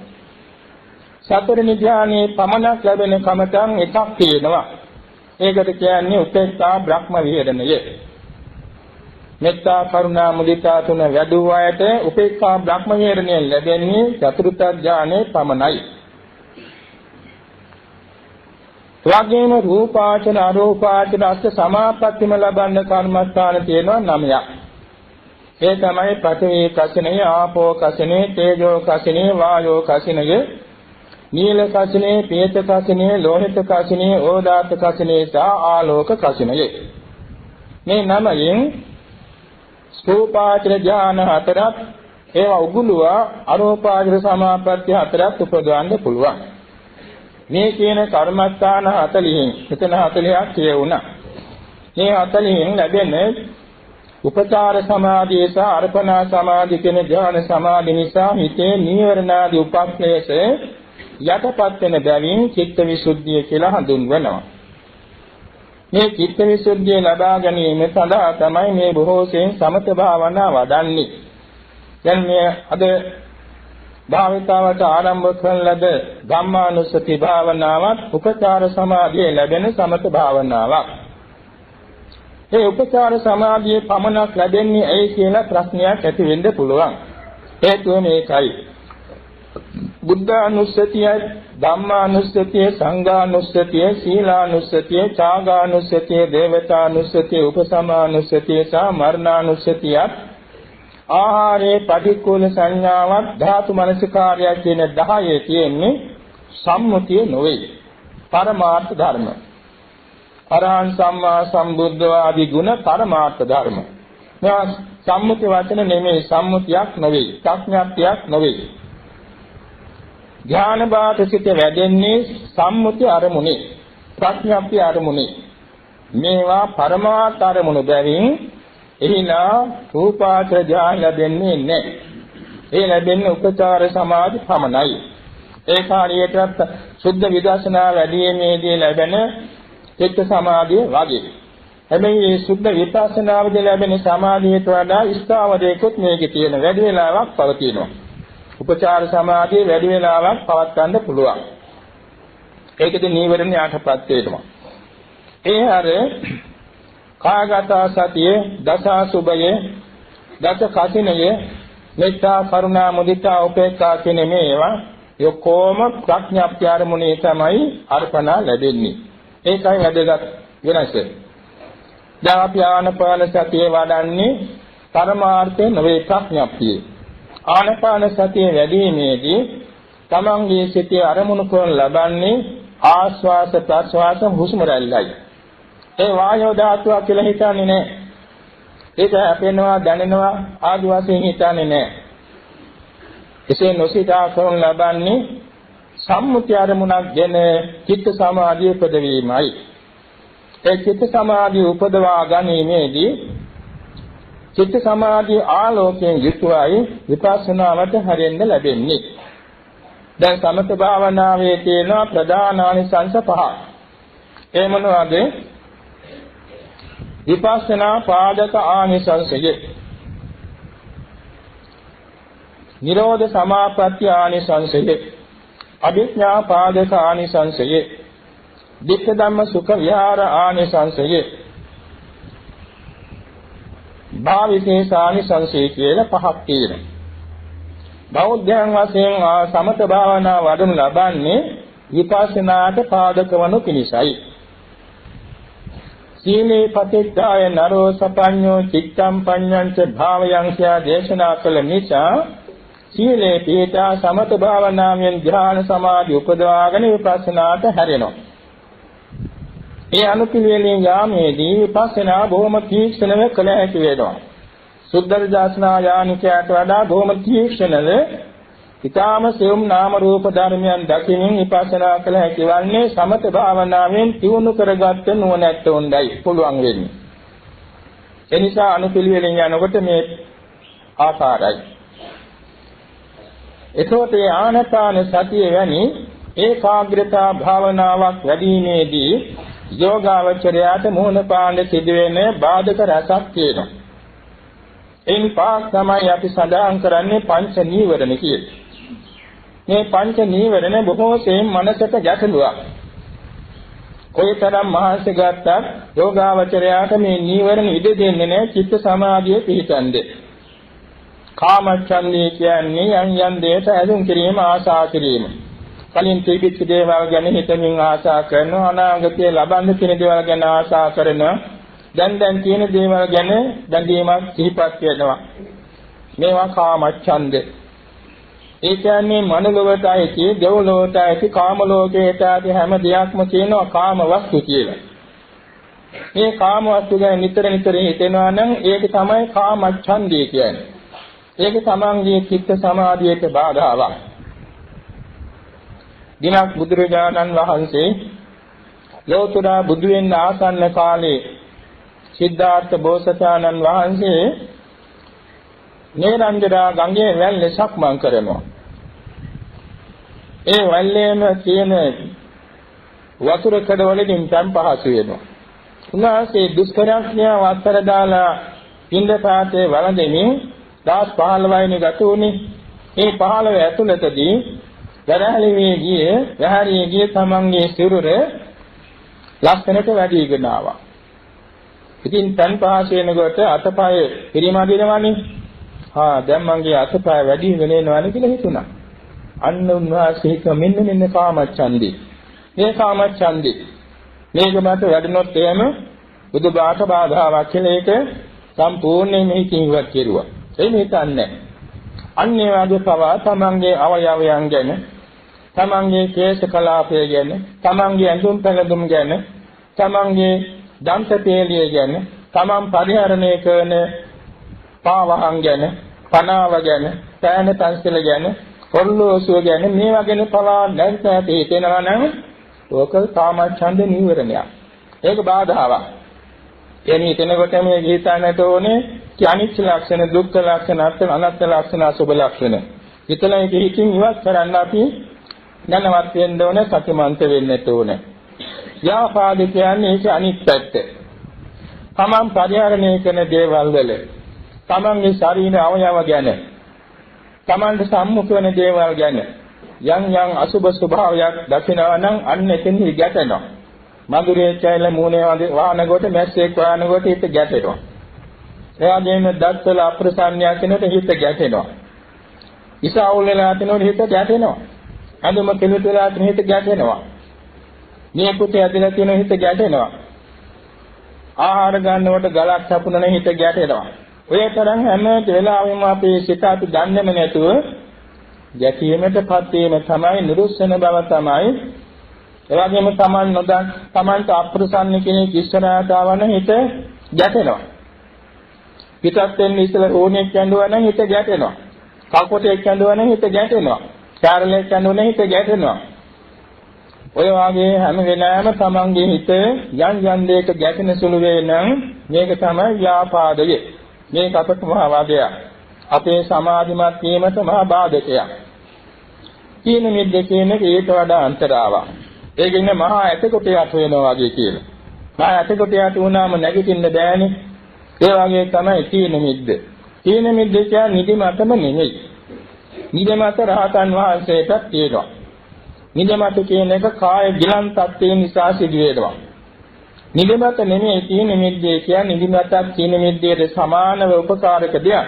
සතරෙනි ධ්‍යානයේ පමණක් ලැබෙන කමතන් එකක් තියෙනවා. ඒකට කියන්නේ උපේක්ඛා බ්‍රහ්ම විහරණය. මෙත්තා කරුණා මුදිතා තුන වැඩුව අයට උපේක්ඛා බ්‍රහ්ම විහරණය ලැබෙන්නේ චතුර්ථ ධ්‍යානයේ පමණයි. ත්‍යාගේන රූපාචන අරූපාචන අස්ස සමාපත්තිම ලබන්න කර්මස්ථාන තියෙනවා 9ක්. ඒ තමයි පඨවි කසිනේ, ආපෝ කසිනේ, තේජෝ කසිනේ, වායෝ කසිනේ, නීල කසිනේ, පීත කසිනේ, ලෝහිත කසිනේ, ඕදාත කසිනේ සහ ආලෝක කසිනේ. මේ 9න් රූපාචර ධ්‍යාන 4ක් ඒවා උගුලුවා අරූපාචර සමාපatti 4ක් උපදවන්න පුළුවන්. මේ කියන කර්මස්ථාන 40න් මෙතන 40ක් කියවුණා. මේ 40න් ලැබෙන උපචාර සමාධිය සහ අර්පණා සමාධි කියන ධ්‍යාන සමාධි නිසා හිතේ නීවරණාදී උපක්ලේශ යටපත් වෙන බැවින් චිත්ත විසුද්ධිය කියලා හඳුන්වනවා. මේ චිත්ත විසුද්ධිය ලබා ගැනීම සඳහා තමයි මේ බොහෝ සෙයින් සමත භාවනා වඩන්නේ. දැන් මේ අද භාවිතාවට ආරම්භ කරන ලද ධම්මානුස්සති භාවනාවත් උපචාර සමාධිය ලැබෙන සමත භාවනාවක්. මේ උපචාර සමාධියේ පමණක් ලැබෙන්නේ ඇයි කියලා ප්‍රශ්නයක් ඇති වෙන්න පුළුවන්. හේතුව මේකයි. බුද්ධානුස්සතිය, ධම්මානුස්සතිය, සංඝානුස්සතිය, සීලානුස්සතිය, ත්‍යාගානුස්සතිය, දේවතානුස්සතිය, උපසමානුස්සතිය සහ මරණානුස්සතිය ආහාරයේ පටික්කුල සංඥාවක් ධාතු මනසිකාර්යය කියන 10 තියෙන්නේ සම්මුතිය නොවේ. පරමාර්ථ ධර්ම. අරහං සම්මා සම්බුද්ධ ආදී ගුණ පරමාර්ථ ධර්ම. මේවා සම්මුති වචන නෙමෙයි, සම්මුතියක් නොවේ, ප්‍රඥාත්‍යක් නොවේ. ඥාන බාධසිත වැඩෙන්නේ සම්මුති අරමුණේ, ප්‍රඥාප්ති අරමුණේ. මේවා පරමාර්ථ අරමුණු බැවින් එහිලා රූපාචර ධ්‍යාන ලැබෙන්නේ නැහැ. ඒ ලැබෙන්නේ උපචාර සමාධි පමණයි. ඒ කාර්යයටත් සුද්ධ විදර්ශනා වැඩිීමේදී ලැබෙන චිත්ත සමාධිය වගේ. හැබැයි මේ සුද්ධ විපස්සනාවේදී ලැබෙන සමාධියට වඩා ස්ථාවරයකුත් මේකේ තියෙන වැඩි වෙලාවක් පවතිනවා. උපචාර සමාධිය වැඩි වෙලාවක් පවත්වන්න පුළුවන්. ඒකද නීවරණ යටපත් වෙනවා. ඒ අර කාගත සතිය, දසාසුභය, දස කසිනය, මෙත්තා කරුණා මුදිතා උපේක්ඛා කියන මේවා යොකෝම ප්‍රඥාප්ති ආරමුණේ තමයි අර්පණා ලැබෙන්නේ. ඒකයි වැදගත් වෙනස. දැන් අපි ආනපාන සතිය වඩන්නේ පරමාර්ථය නෙවෙයි ප්‍රඥාප්තිය. ආනපාන සතිය වැඩිීමේදී තමන්ගේ සිතේ අරමුණු කරන ලබන්නේ ආස්වාස ප්‍රස්වාස හුස්ම රැල්ලයි. ඒ වායෝ ධාතුව කියලා හිතන්නේ නැහැ. ඒක අපේනවා දැනෙනවා ආදි වශයෙන් හිතන්නේ නැහැ. එසේ නොසිතා කරන ලබන්නේ සම්මුති අරමුණක් ගැන චිත්ත සමාධිය උපදවීමයි. ඒ චිත්ත සමාධිය උපදවා ගැනීමේදී චිත්ත සමාධිය ආලෝකයෙන් යුතුවයි විපස්සනාවට හැරෙන්න ලැබෙන්නේ. දැන් සමත භාවනාවේ තියෙන ප්‍රධාන ආනිසංස 5ක්. ඒ මොනවාද? විපස්සනා පාදක ආනිසංසය, නිරෝධ සමාපatti ආනිසංසය, අභිඥා පාදක ආනිසංසය, දිට්ඨ ධම්ම සුඛ විහාර ආනිසංසය, භාවිශේෂ ආනිසංසය කියලා 5ක් තියෙනවා. බෞද්ධයන් වශයෙන් සමත භාවනා වඩනු ලබන්නේ විපස්සනාට පාදක වනු පිණිසයි. සීලේ පතිත්තාය නරෝ සපඤ්ඤෝ චිත්තම් පඤ්ඤංච භාවයං කියා දේශනා කළ නිසා සීලේ පිහිටා සමත භාවනාවෙන් ධ්‍යාන සමාධි උපදවාගෙන විපස්සනාට හැරෙනවා. ඒ අනුපිළිවෙලින් යාමේදී විපස්සනා බොහොම තීක්ෂණව කළ හැකි වෙනවා. සුද්ධර්ශනා යානිකයට වඩා බොහොම තීක්ෂණව ඊටාම සියුම් නාම රූප ධර්මයන් දකිමින් විපස්සනා කළ හැකි වන්නේ සමත භාවනාවෙන් තියුණු කරගත්ත නුවණැත්තොන්ඩයි පුළුවන් වෙන්නේ. ඒ නිසා අනුපිළිවෙලින් යනකොට මේ ආකාරයි. එතකොට මේ ආනාපාන සතිය වැනි ඒකාග්‍රතා භාවනාවක් වැඩිීමේදී යෝගාවචරයට මුහුණ පාන්න සිදුවෙන බාධක රසක් තියෙනවා. එයින් පාක් තමයි අපි සඳහන් කරන්නේ පංච නීවරණ කියලා. මේ පංච නීවරණ බොහෝ සෙයින් මනසට ගැටලුවක්. කොයිතරම් මහන්සි ගත්තත් යෝගාවචරයට මේ නීවරණ ඉඩ දෙන්නේ නැහැ චිත්ත සමාධිය පිහිටන්නේ. කාමච්ඡන්දේ කියන්නේ යම් දෙයට ඇලුම් කිරීම ආශා කිරීම. කලින් තිබිච්ච දේවල් ගැන හිතමින් ආශා කරනවා, අනාගතයේ ලබන්න තියෙන දේවල් ගැන ආශා කරනවා, දැන් තියෙන දේවල් ගැන බැඳීමක් සිහිපත් වෙනවා. මේවා කාමච්ඡන්ද. ඒ කියන්නේ මනෝලෝකයට ඇති, දෙව්ලෝකයට ඇති, කාම ලෝකයට ඇති හැම දෙයක්ම කියනවා කාම වස්තු කියලා. මේ කාම වස්තු ගැන නිතර හිතෙනවා නම් ඒක තමයි කාමච්ඡන්දේ කියන්නේ. ඒක තමන්ගේ චිත්ත සමාධියට බාධාවක්. දිනක් බුදුරජාණන් වහන්සේ ලෝතර බුදු වෙන්න ආසන්න කාලේ සිද්ධාර්ථ බෝසතාණන් වහන්සේ නේරංජරා ගඟේ වැල්ලේ සක්මන් කරනවා. ඒ වැල්ලේම තියෙන වතුර කඩවලකින් තැන් පහසු වෙනවා. උන්වහන්සේ දුෂ්කරඥා වත්තර දාලා පින්දපාතේ වළඳමින් දාස් 15 ගත වුණේ. මේ 15 ඇතුළතදී වැරහැලියේ ගියේ තමන්ගේ සිරුර ලක්ෂණයට වැඩිගෙන ආවා. ඉතින් තන් පහස වෙනකොට අතපය පිරිමදිනවනේ. දැන් මගේ අතපය වැඩි වෙනවනේ කියලා හිතුණා. අන්න උන්වහන්සේ හිත මෙන්න කාමච්ඡන්දේ. මේ කාමච්ඡන්දේ. මේක මත වැඩිනොත් එහෙම බුදු බාට බාධාවක් කියලා ඒක සම්පූර්ණයෙන් මෙහිකින් ඉවත් කෙරුවා. ඒ හිතන්නේ. අන්නේ වාගේ පවා තමන්ගේ අවයවයන් ගැන, තමන්ගේ කේශ කලාපය ගැන, තමන්ගේ ඇඳුම් පැළඳුම් ගැන, තමන්ගේ දන්ත පේළිය ගැන, තමන් පරිහරණය කරන පාවහන් ගැන, පනාව ගැන, පෑන තන්සල ගැන, ඔරලෝසුව ගැන මේවා ගැන පවා නැවත හිතෙනවා නම් ඕක කාමච්ඡන්ද නීවරණයක්. ඒක බාධාවක්. එනි හිතනකොට මේ හිතන්නට ඕනේ අනිච්ච ලක්ෂණ, දුක්ඛ ලක්ෂණ, අනාත්ම ලක්ෂණ, අසුභ ලක්ෂණ. හිතලා ඒක හිතින් ඉවත් කරන්න අපි දැනවත් වෙන්න ඕනේ, සතිමන්ත වෙන්නට ඕනේ. ව්‍යාපාද කියන්නේ ඒක අනිත් පැත්ත. තමන් පරිහරණය කරන දේවල් වල, තමන්ගේ ශරීර අවයව ගැන, තමන්ට සම්මුඛ වෙන දේවල් ගැන යම් අසුභ ස්වභාවයක් දකිනවා නම් අන්න එතෙන් ගැටෙනවා. මధుරේ චෛල මූණේ වාහන කොට මැස්සෙක් වාහන කොට හිත ගැටෙනවා. එයාගෙම දත්වල අප්‍රසන්නයක් වෙනකොට හිත ගැටෙනවා. ඉසාවුල් වෙලා තිනොත් හිත ගැටෙනවා. අඳුම කෙලුත් වෙලා තින හිත ගැටෙනවා. මේ පුතේ ඇදලා තියෙන හිත ගැටෙනවා. ආහාර ගන්නකොට ගලක් සපුනන හිත ගැටෙනවා. ඔය තරම් හැම වෙලාවෙම අපේ සිත අපි දන්නේම නැතුව ගැටීමටපත් වීම තමයි නිරුස්සන බව තමයි. එවැගේම තමන්ට අප්‍රසන්න කෙනෙක් ඉස්සරහට ආවන හිත ගැටෙනවා. පිටත් වෙන්න ඉස්සෙල්ලා ඕනෙක් කැඳුවා නම් හිත ගැටෙනවා. කල්පොටෙක් කැඳුවා නම් හිත ගැටෙනවා. කාරලෙක් කැඳුවා නම් හිත ගැටෙනවා. ඔය වාගේ හැම වෙලාවෙම තමන්ගේ හිත යම් දෙයක ගැටෙන සුළු වේ නම් මේක තමයි ව්‍යාපාදය. මේක අපට මහා වාදයක්. අපේ සමාධිමත් වීමට මහා බාධකයක්. කියන මේ දෙකේම ඊට වඩා අන්තරාවක්. ඒ කියන්නේ මහා ඇටකොට යට වෙනවා වගේ කියලා. මහා ඇටකොට යට වුණාම නැගිටින්න බෑනේ. ඒ වගේ තමයි තීන මිද්ද. තීන මිද්ද කියන්නේ නිදිමතම නෙමෙයි. නිදිමත රහතන් වහන්සේටත් තියෙනවා. නිදිමත කියන එක කාය ගිලන් තත්ත්වය නිසා සිදු වෙනවා. නිදිමත නෙමෙයි තීන මිද්දේ කියන්නේ නිදිමතත් තීන මිද්දේට සමානව උපකාරක දෙයක්.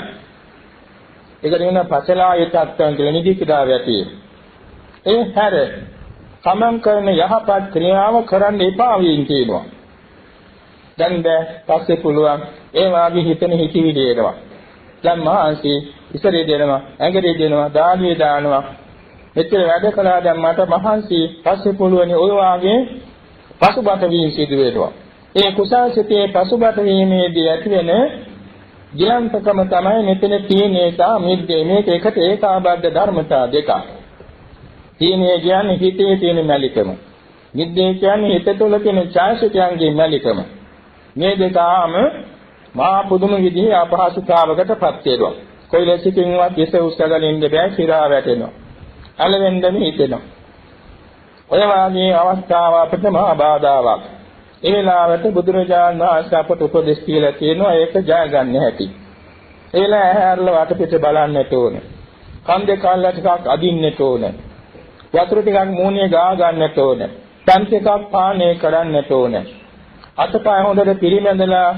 ඒකට කියන පසලාය තත්ත්වයන් කියලා නිදි කිඩා වැටේ. ඒ හැර තමන් කරන යහපත් ක්‍රියාව කරන්න එපා වීම කියනවා. දැන් පස්සේ පුළුවන් ඒ වාගේ හිතන හිතවිලි එනවා. දැන් මහන්සි ඉස්සරේ දෙනවා, ඇඟරේ දෙනවා, දාඩිය දානවා. මෙච්චර වැඩ කළා දැන් මට මහන්සි පස්සේ පුළුවන් ඔය වාගේ පසුබට වීම සිදු වෙනවා. ඒ කුසාසිතේ පසුබට වීමේදී ඇතිවෙන ගිලන්තකම තමයි මෙතන තියෙනේසා මිද්දේ මේක එකට ඒකාබද්ධ ධර්මතා දෙකක්. තීනේ කියන්නේ හිතේ තියෙන මැලිකම. මිද්දේ කියන්නේ හිත තුළ තියෙන ඡායසිකයන්ගේ මැලිකම. මේ දෙකම මහා පුදුම විදිහේ අපහසුතාවකටපත් වෙනවා. කොයිලසිකින්වත් ඉස උස්සගෙන ඉන්න බෑ සිරා වැටෙනවා. අලවෙන්දම හිතෙනවා. ඔය වාගේ අවස්ථාව අපිට මහා බාධාවක්. ඒ වෙලාවට බුදුරජාණන් වහන්සේ අපට උපදෙස් කියලා තියෙනවා ඒක ජය ගන්න හැටි. ඒ වෙලාව ඇහැරලා වටපිට බලන්නට ඕනේ. කන් දෙක අල්ල ටිකක් අදින්නට ඕනේ. වතුර ටිකක් මූණේ ගා ගන්නට ඕනේ. තන් ටිකක් පානය කරන්නට ඕනේ. අතපය හොඳට පිරිමැදලා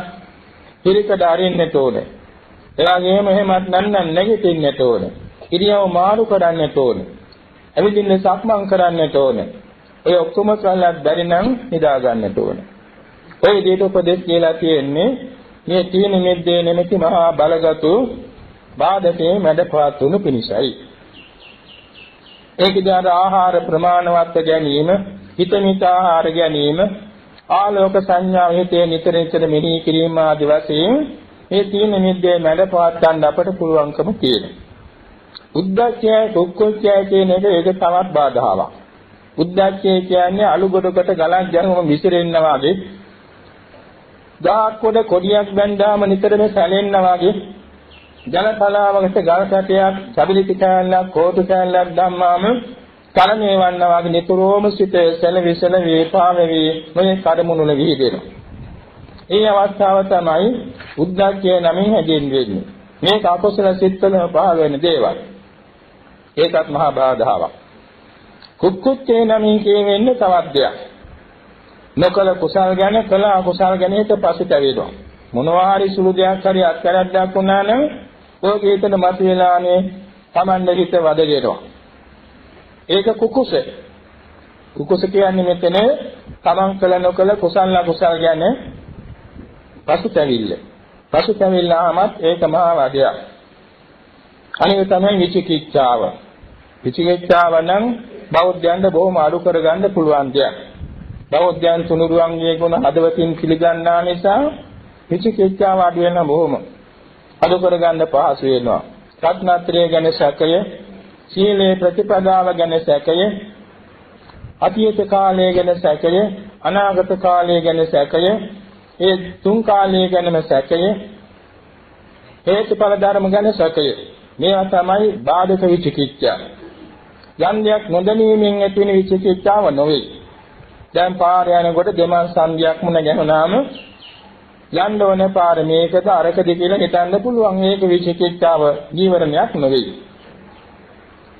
පිරිකඩ අරින්නට ඕනේ. ඒ වගේම එහෙමත් නැත්නම් නැගිටින්නට ඕනේ. ඉරියව් මාරු කරන්නට ඕනේ. ඇවිදින්න සක්මන් කරන්නට ඕනේ. ඔය ඔක්කොම කළත් බැරි නම් නිදා ගන්නට ඕනේ. ඔය විදිහට උපදෙස් කියලා තියෙන්නේ මේ තීන මිද්දේ නෙමෙති මහා බලගතු බාධකේ මැඩපත් වුණු පිණිසයි. ඒකදාර ආහාර ප්‍රමාණවත් ගැනීම, හිතමිත ආහාර ගැනීම, ආලෝක සංඥා හිතේ නිතර නිතර මෙහි කිරීම ආදී වශයෙන් මේ තීන මිද්දේ මැඩපත් ගන්න අපට පුළුවන්කම තියෙනවා. උද්දච්චය, කුක්කුච්චය කියන එක ඒක තවත් බාධාවක්. උද්දච්චය කියන්නේ අලු ගොඩකට ගලක් ගැහුවම විසිරෙන්නා වගේ, ගහක් කොට කොඩියක් බැඳාම නිතරම සැලෙන්නා වගේ, ජලතලාවකට ගල් කැටයක්, සබිලිති කෑල්ලක්, කෝටු කෑල්ලක් දැම්මාම කලණේ වන්නා වගේ නිතරම සිත සැලවිසලවි පාවෙවි මේ කඩමුණුල විහිදෙනවා. ඒ අවස්ථාව තමයි උද්දච්චය නමින් හැදෙන්නේ. මේක අකුසල සිත්වල පහළ වෙන දේවල්. ඒකත් මහා බාධාවක්. කුක්කුච්චේ නමින් කියවෙන්නේ තවත් දෙයක්. නොකල කුසල් ගැන කළ අකුසල් ගැන හිත පසුතැවෙනවා. මොනවා හරි සුළු දෙයක් හරි අත්කරද්දක් වුණා නම් ඔය කීතන මත වෙලානේ Tamande හිත වදගෙනවා. ඒක කුකුස. කුකුස කියන්නේ මෙතන තමන් කළ නොකළ කුසල අකුසල් ගැන පසුතැවිල්ල. පසුතැවිල්ලාමත් ඒක මහා වදයක්. අනික තමයි විචිකිච්ඡාව. විචිකිච්ඡාව නම් බෞද්ධයන්ට බොහොම අඩු කරගන්න පුළුවන් දෙයක්. බෞද්ධයන් තුනුරුවන්ගේ ගුණ හදවතින් පිළිගන්නා නිසා විචිකිච්ඡාව අඩු වෙන බොහොම අඩු කරගන්න පහසු වෙනවා. රත්නත්‍රය ගැන සැකය, සීලේ ප්‍රතිපදාව ගැන සැකය, අතීත කාලය ගැන සැකය, අනාගත කාලය ගැන සැකය, ඒ තුන් කාලය ගැනම සැකය, හේතුඵල ධර්ම ගැන සැකය. මේවා තමයි බාධක විචිකිච්ඡා. යන්දයක් නොදැනීමෙන් ඇතිවෙන විචිකිච්ඡාව නොවේ. දැන් පාර යනකොට දෙමන් සංගයක් මුණ ගැහුණාම යන්න ඕන පාර මේකද අරකද කියලා හිතන්න පුළුවන්. මේක විචිකිච්ඡාව ජීවරණයක් නොවේ.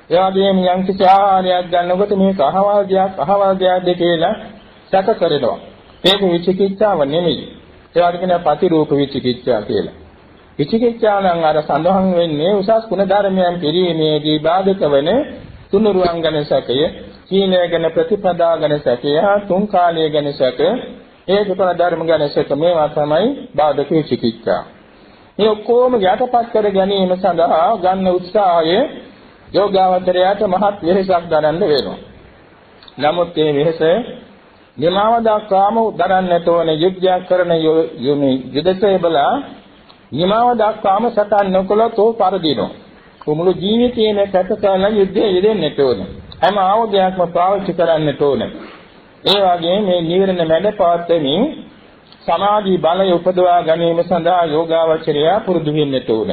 ඒ වගේම යම් කිසි ආහාරයක් ගන්නකොට මේක අහවල් දෙයක්ද කියලා සැක කරනවා. ඒක විචිකිච්ඡාව නෙමෙයි. ඒ වගේම ප්‍රතිරූප විචිකිච්ඡා කියලා. විචිකිච්ඡා නම් අර සඳහන් වෙන්නේ උසස් ගුණ ධර්මයන් පිරීමේදී බාධක වන තුනුරුවන් ගැන සැකය, සීලය ගැන ප්‍රතිපදා ගැන සැකය, තුන් කාලය ගැන සැක, හේතුඵල ධර්ම ගැන සැක. මේවා තමයි බාධක විචිකිච්ඡා. මේ ඔක්කොම යටපත් කර ගැනීම සඳහා ගන්න උත්සාහය යෝගාවචරයට මහත් වෙහෙසක් දරන්න වෙනවා. නමුත් මේ වෙහෙස නිමාව දක්වාම දරන්නට ඕන. යුද්ධයක් කරන යුදසේ බලා නිමාව දක්වාම සටන් නොකළොත් ਉਹ පරදිනවා. මුළු ජීවිතේම කැප කරලා යුද්ධයේ යෙදෙන්නට ඕන. හැම ආයුධයක්ම පාවිච්චි කරන්නට ඕන. ඒ වගේම මේ නිවරණ මැඩ පවත්වමින් සමාධි බලය උපදවා ගැනීම සඳහා යෝගාවචරය පුරුදු වෙන්නට ඕන.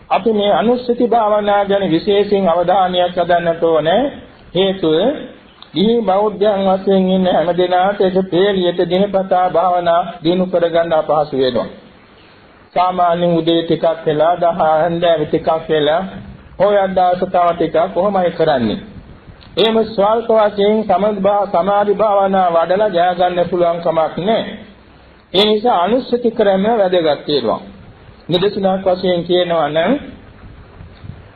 අපි මේ අනුස්සති භාවනා ගැන විශේෂයෙන් අවධානයක් යොදන්නට ඕනේ. හේතුව දී බෞද්ධයන් වශයෙන් ඉන්න හැම දෙනාට ඒක පෙළියට දිනපතා භාවනා දිනු කරගන්න අපහසු වෙනවා. සාමාන්‍යයෙන් උදේ ටිකක් වෙලා, දහහඳ ටිකක් වෙලා, හොයන දවස් තව ටිකක් කොහොමයි කරන්නේ. එහෙම ස්වල්ප වශයෙන් සමාධි භාවනා වඩලා ජය ගන්න පුළුවන් කමක් නැහැ. ඒ නිසා අනුස්සති ක්‍රම වැදගත් වෙනවා. නිදසුනක් වශයෙන් කියනවා නම්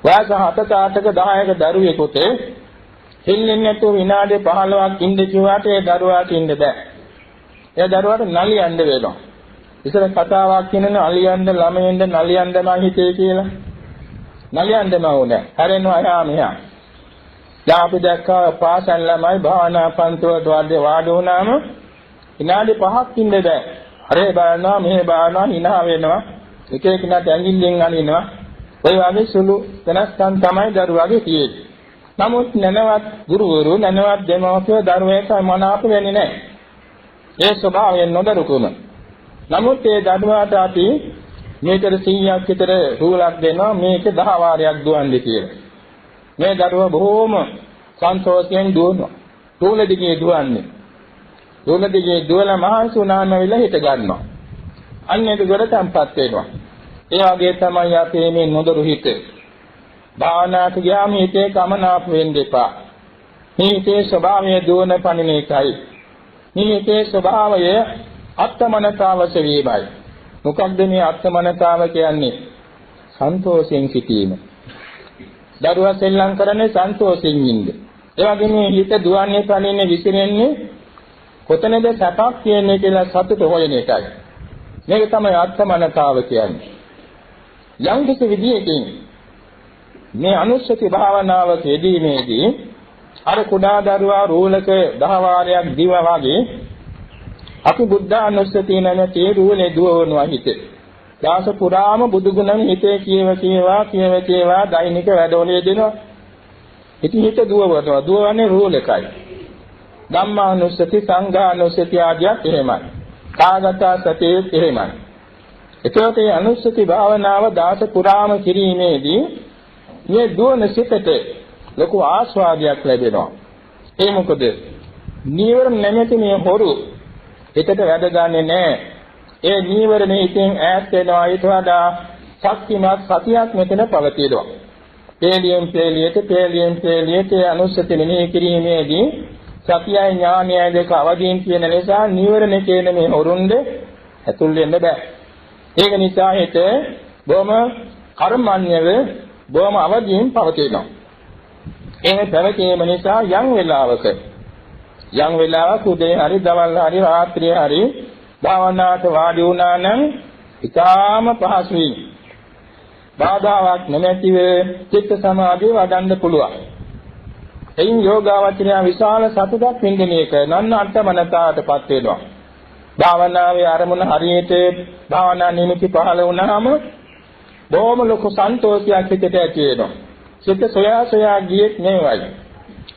වයස 7-8ක 10ක දරුවෙකුට හිල්ලෙන්නේ නැතුව විනාඩි 15ක් ඉඳ කිව්වට ඒ දරුවාට ඉන්න බෑ. ඒ දරුවාට නලියන්න වෙනවා. ඉතල කතාවක් කියනනේ අලියන්න ළමයෙන්ද නලියන්න මං හිතේ කියලා. නලියන්නම ඕනේ. හැරෙනවා එහා මෙහා. දැන් අපි දැක්කා පාසල් ළමයි භාවනා පන්තිවලට වාඩි වුණාම විනාඩි 5ක් ඉන්න බෑ. අරේ බලනවා මෙහෙ බලනවා hina වෙනවා. එක එකිනෙකට ඇඟිල්ලෙන් අනිනවා. ඔය වගේ සුළු වෙනස්කම් තමයි දරුවාගේ තියෙන්නේ. නමුත් නැනවත් ගුරුවරු නැනවත් දෙමව්පියෝ දරුවෙක් මනාප වෙන්නේ නැහැ. ඒ ස්වභාවයෙන් නොදරුකුම. නමුත් ඒ දරුවාට අපි මීටර 100ක් විතර රූලක් දෙනවා මේක 10 වාරයක් දුවන්නේ කියලා. මේ දරුවා බොහොම සන්තෝෂයෙන් දුවනවා. රූල දිගේ දුවන්නේ. රූල දිගේ දුවලා මහන්සි වුණාම වෙලා හිට ගන්නවා. අන්න ඒක ගොඩ තම්පත් වෙනවා. ඒ වගේ තමයි අපේ මේ නොදරු හිත. භාවනාවට ගියාම හිතේ කමනාප වෙන්න එපා. මේ හිතේ ස්වභාවය දුවන පණින එකයි. මේ හිතේ ස්වභාවය අත්මනතාවස වීමයි. මොකක්ද මේ අත්මනතාව කියන්නේ? සන්තෝෂයෙන් සිටීම. දරුවා සෙල්ලම් කරන්නේ සන්තෝෂයෙන් ඉන්න. ඒ වගේම මේ හිත දුවන්නේ පණින්නේ විසිරෙන්නේ කොතනද සැපක් කියන්නේ කියලා සතුට හොයන එකයි. මේක තමයි අත්මනතාව කියන්නේ. යම් කිසි විදියකින් මේ අනුස්සති භාවනාව කෙදීමේදී අර කුඩා දරුවා රූලක 10 වාරයක් දිවා වගේ අපි බුද්ධ අනුස්සතිය නැමැති රූලේ දුවවනවා හිතේ. දාස පුරාම බුදුගුණ හිතේ කියව දෛනික වැඩවලේ දෙනවා. ඉතින් හිත දුවවනවා. දුවවන්නේ රූලකයි. ධම්මානුස්සති සංඝානුස්සති ආදියත් එහෙමයි. කාගත සතියේ එහෙමයි. එතකොට මේ අනුස්සති භාවනාව දාස පුරාම කිරීමේදී මේ දුවන සිතට ලොකු ආස්වාදයක් ලැබෙනවා. ඒ මොකද? නීවරණ නැමැති මේ හොරු හිතට වැඩ ගන්නෙ නැහැ. ඒ නීවරණ හිතෙන් ඈත් වෙනවා. ඊට වඩා ශක්තිමත් සතියක් මෙතන පවතිනවා. පේලියෙන් අනුස්සති මෙනෙහි කිරීමේදී සතියයි ඥානයයි දෙක අවදීන් කියන නිසා නීවරණ කියන මේ හොරුන්ද ඇතුල් වෙන්න බෑ. ඒක නිසා හිත බොහොම කර්මන්‍යව බොහොම අවදීන් පවතිනවා. ඒ පැවතීම නිසා යම් වෙලාවක උදේ හරි දවල් හරි රාත්‍රියේ හරි භාවනාවට වාඩි වුණා නම් ඊටාම පහසුයි. බාධාවක් නැමැතිව චිත්ත සමාධිය වඩන්න පුළුවන්. එයින් යෝගාවචරය විශාල සතුටක් විඳිනේ කරනන්න අර්ථමනතාවටපත් වෙනවා. භාවනාවේ ආරමුණ හරියට භාවනා නිමිති පහළ වුණාම බොහොම ලොකු සන්තෝෂයක් හිතට ඇති වෙනවා. සිත සොයා ගියෙත් නෙවෙයි.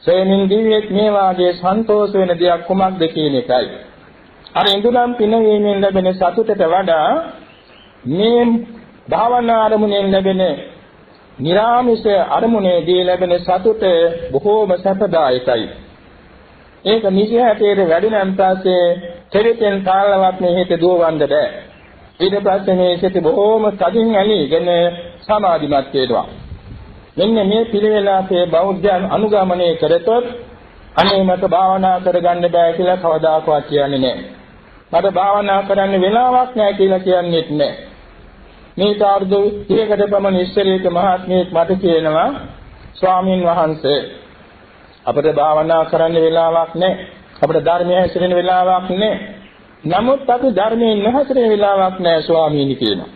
සොයමින් දිවියෙත් මේ වාගේ සන්තෝෂ වෙන දෙයක් කුමක්ද කියන එකයි. අර ඉඳුනම් පිනවීමෙන් ලැබෙන සතුටට වඩා මේ භාවනා ආරමුණෙන් ලැබෙන නිරාමිෂ අරමුණේදී ලැබෙන සතුට බොහෝම සැපදායකයි. ඒක නිසි හැටේට වැඩි නම් පස්සේ චරිතෙන් කාලවත් මේ හිත දුවවන්න බෑ. ඊට පස්සේ මේ සිත බොහෝම තදින් ඇලීගෙන සමාධිමත් වෙනවා. මෙන්න මේ පිළිවෙල අපේ බෞද්ධයන් අනුගමනය කරතොත් අනේ මට භාවනා කරගන්න බෑ කියලා කවදාකවත් කියන්නේ නෑ. මට භාවනා කරන්න වෙලාවක් නෑ කියලා කියන්නේත් නෑ. මේ තාර්දු 30කට පමණ ඉස්සරේක මහත්මයෙක් මට කියනවා ස්වාමින් වහන්සේ අපිට භාවනා කරන්න වෙලාවක් නැහැ. අපිට ධර්මයේ හැසිරෙන වෙලාවක් නැහැ. නමුත් අපි ධර්මයේ නොහැසිරෙන වෙලාවක් නැහැ ස්වාමීනි කියනවා.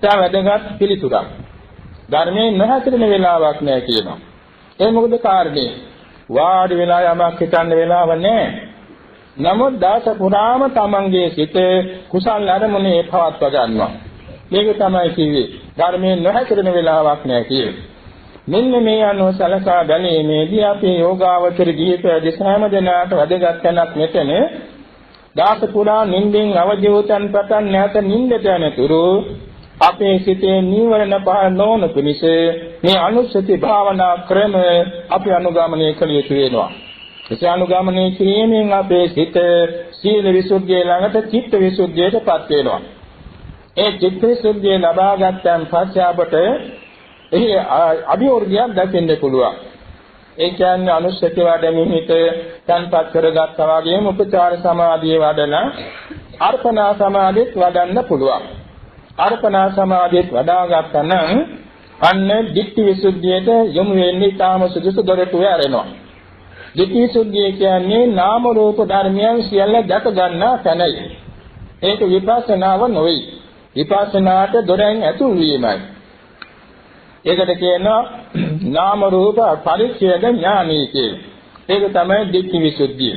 ඒක වැදගත් පිළිතුරක්. ධර්මයේ නොහැසිරෙන වෙලාවක් නැහැ කියනවා. ඒ මොකද කාරණේ? වාඩි වෙලා යමක් හිතන්න වෙලාව නැහැ. නමුත් දාස පුරාම තමන්ගේ සිත කුසල් අරමුණේ පවත්වා ගන්නවා. මේක තමයි කිව්වේ ධර්මයෙන් නොහැසිරෙන වෙලාවක් නැහැ කියන්නේ. මෙන්න මේ අනුව සලකා ගැනීමේදී අපේ යෝගාවචර ජීවිතයේ සෑම දිනකට වැදගත් තැනක් මෙතන දාස පුරා නිින්දෙන් අවදි වූතන් පටන් නැත නිින්දට යනතුරු අපේ සිතේ නීවරණ පහ නොවන පිණිස මේ අනුස්සති භාවනා ක්‍රම අපි අනුගමනය කළ යුතු වෙනවා. ඒ අනුගමනය කිරීමෙන් අපේ සිත සීල විසුද්ධිය ළඟට චිත්ත විසුද්ධියටපත් වෙනවා. ඒ චිත්ත විසුද්ධිය ලබා ගන්නන් පස්සේ අපට එහි අභිවෘද්ධියක් දකින්න පුළුවන්. ඒ කියන්නේ අනුස්සති වඩමින් හිත තන්පත් කරගත්තා වගේම උපචාර සමාධිය වඩලා අර්පණා සමාධියත් වඩන්න පුළුවන්. අර්පණා සමාධියත් වඩා ගත්තා නම් අන්න ධිට්ඨි විසුද්ධියට යොමු වෙන්නේ ඊටාම සුදුසු දොරටුවේ ආරෙනවා. ධිට්ඨි විසුද්ධිය කියන්නේ නාම රූප ධර්මයන් සියල්ල දැක ගන්නා තැනයි. ඒක විපස්සනාව නෙවෙයි. විපස්සනාට දොරෙන් ඇතුල් වීමයි. ඒකට කියනවා නාම රූප පරිච්ඡේද ඥානයි කියලා. ඒක තමයි ධිට්ඨි විසුද්ධිය.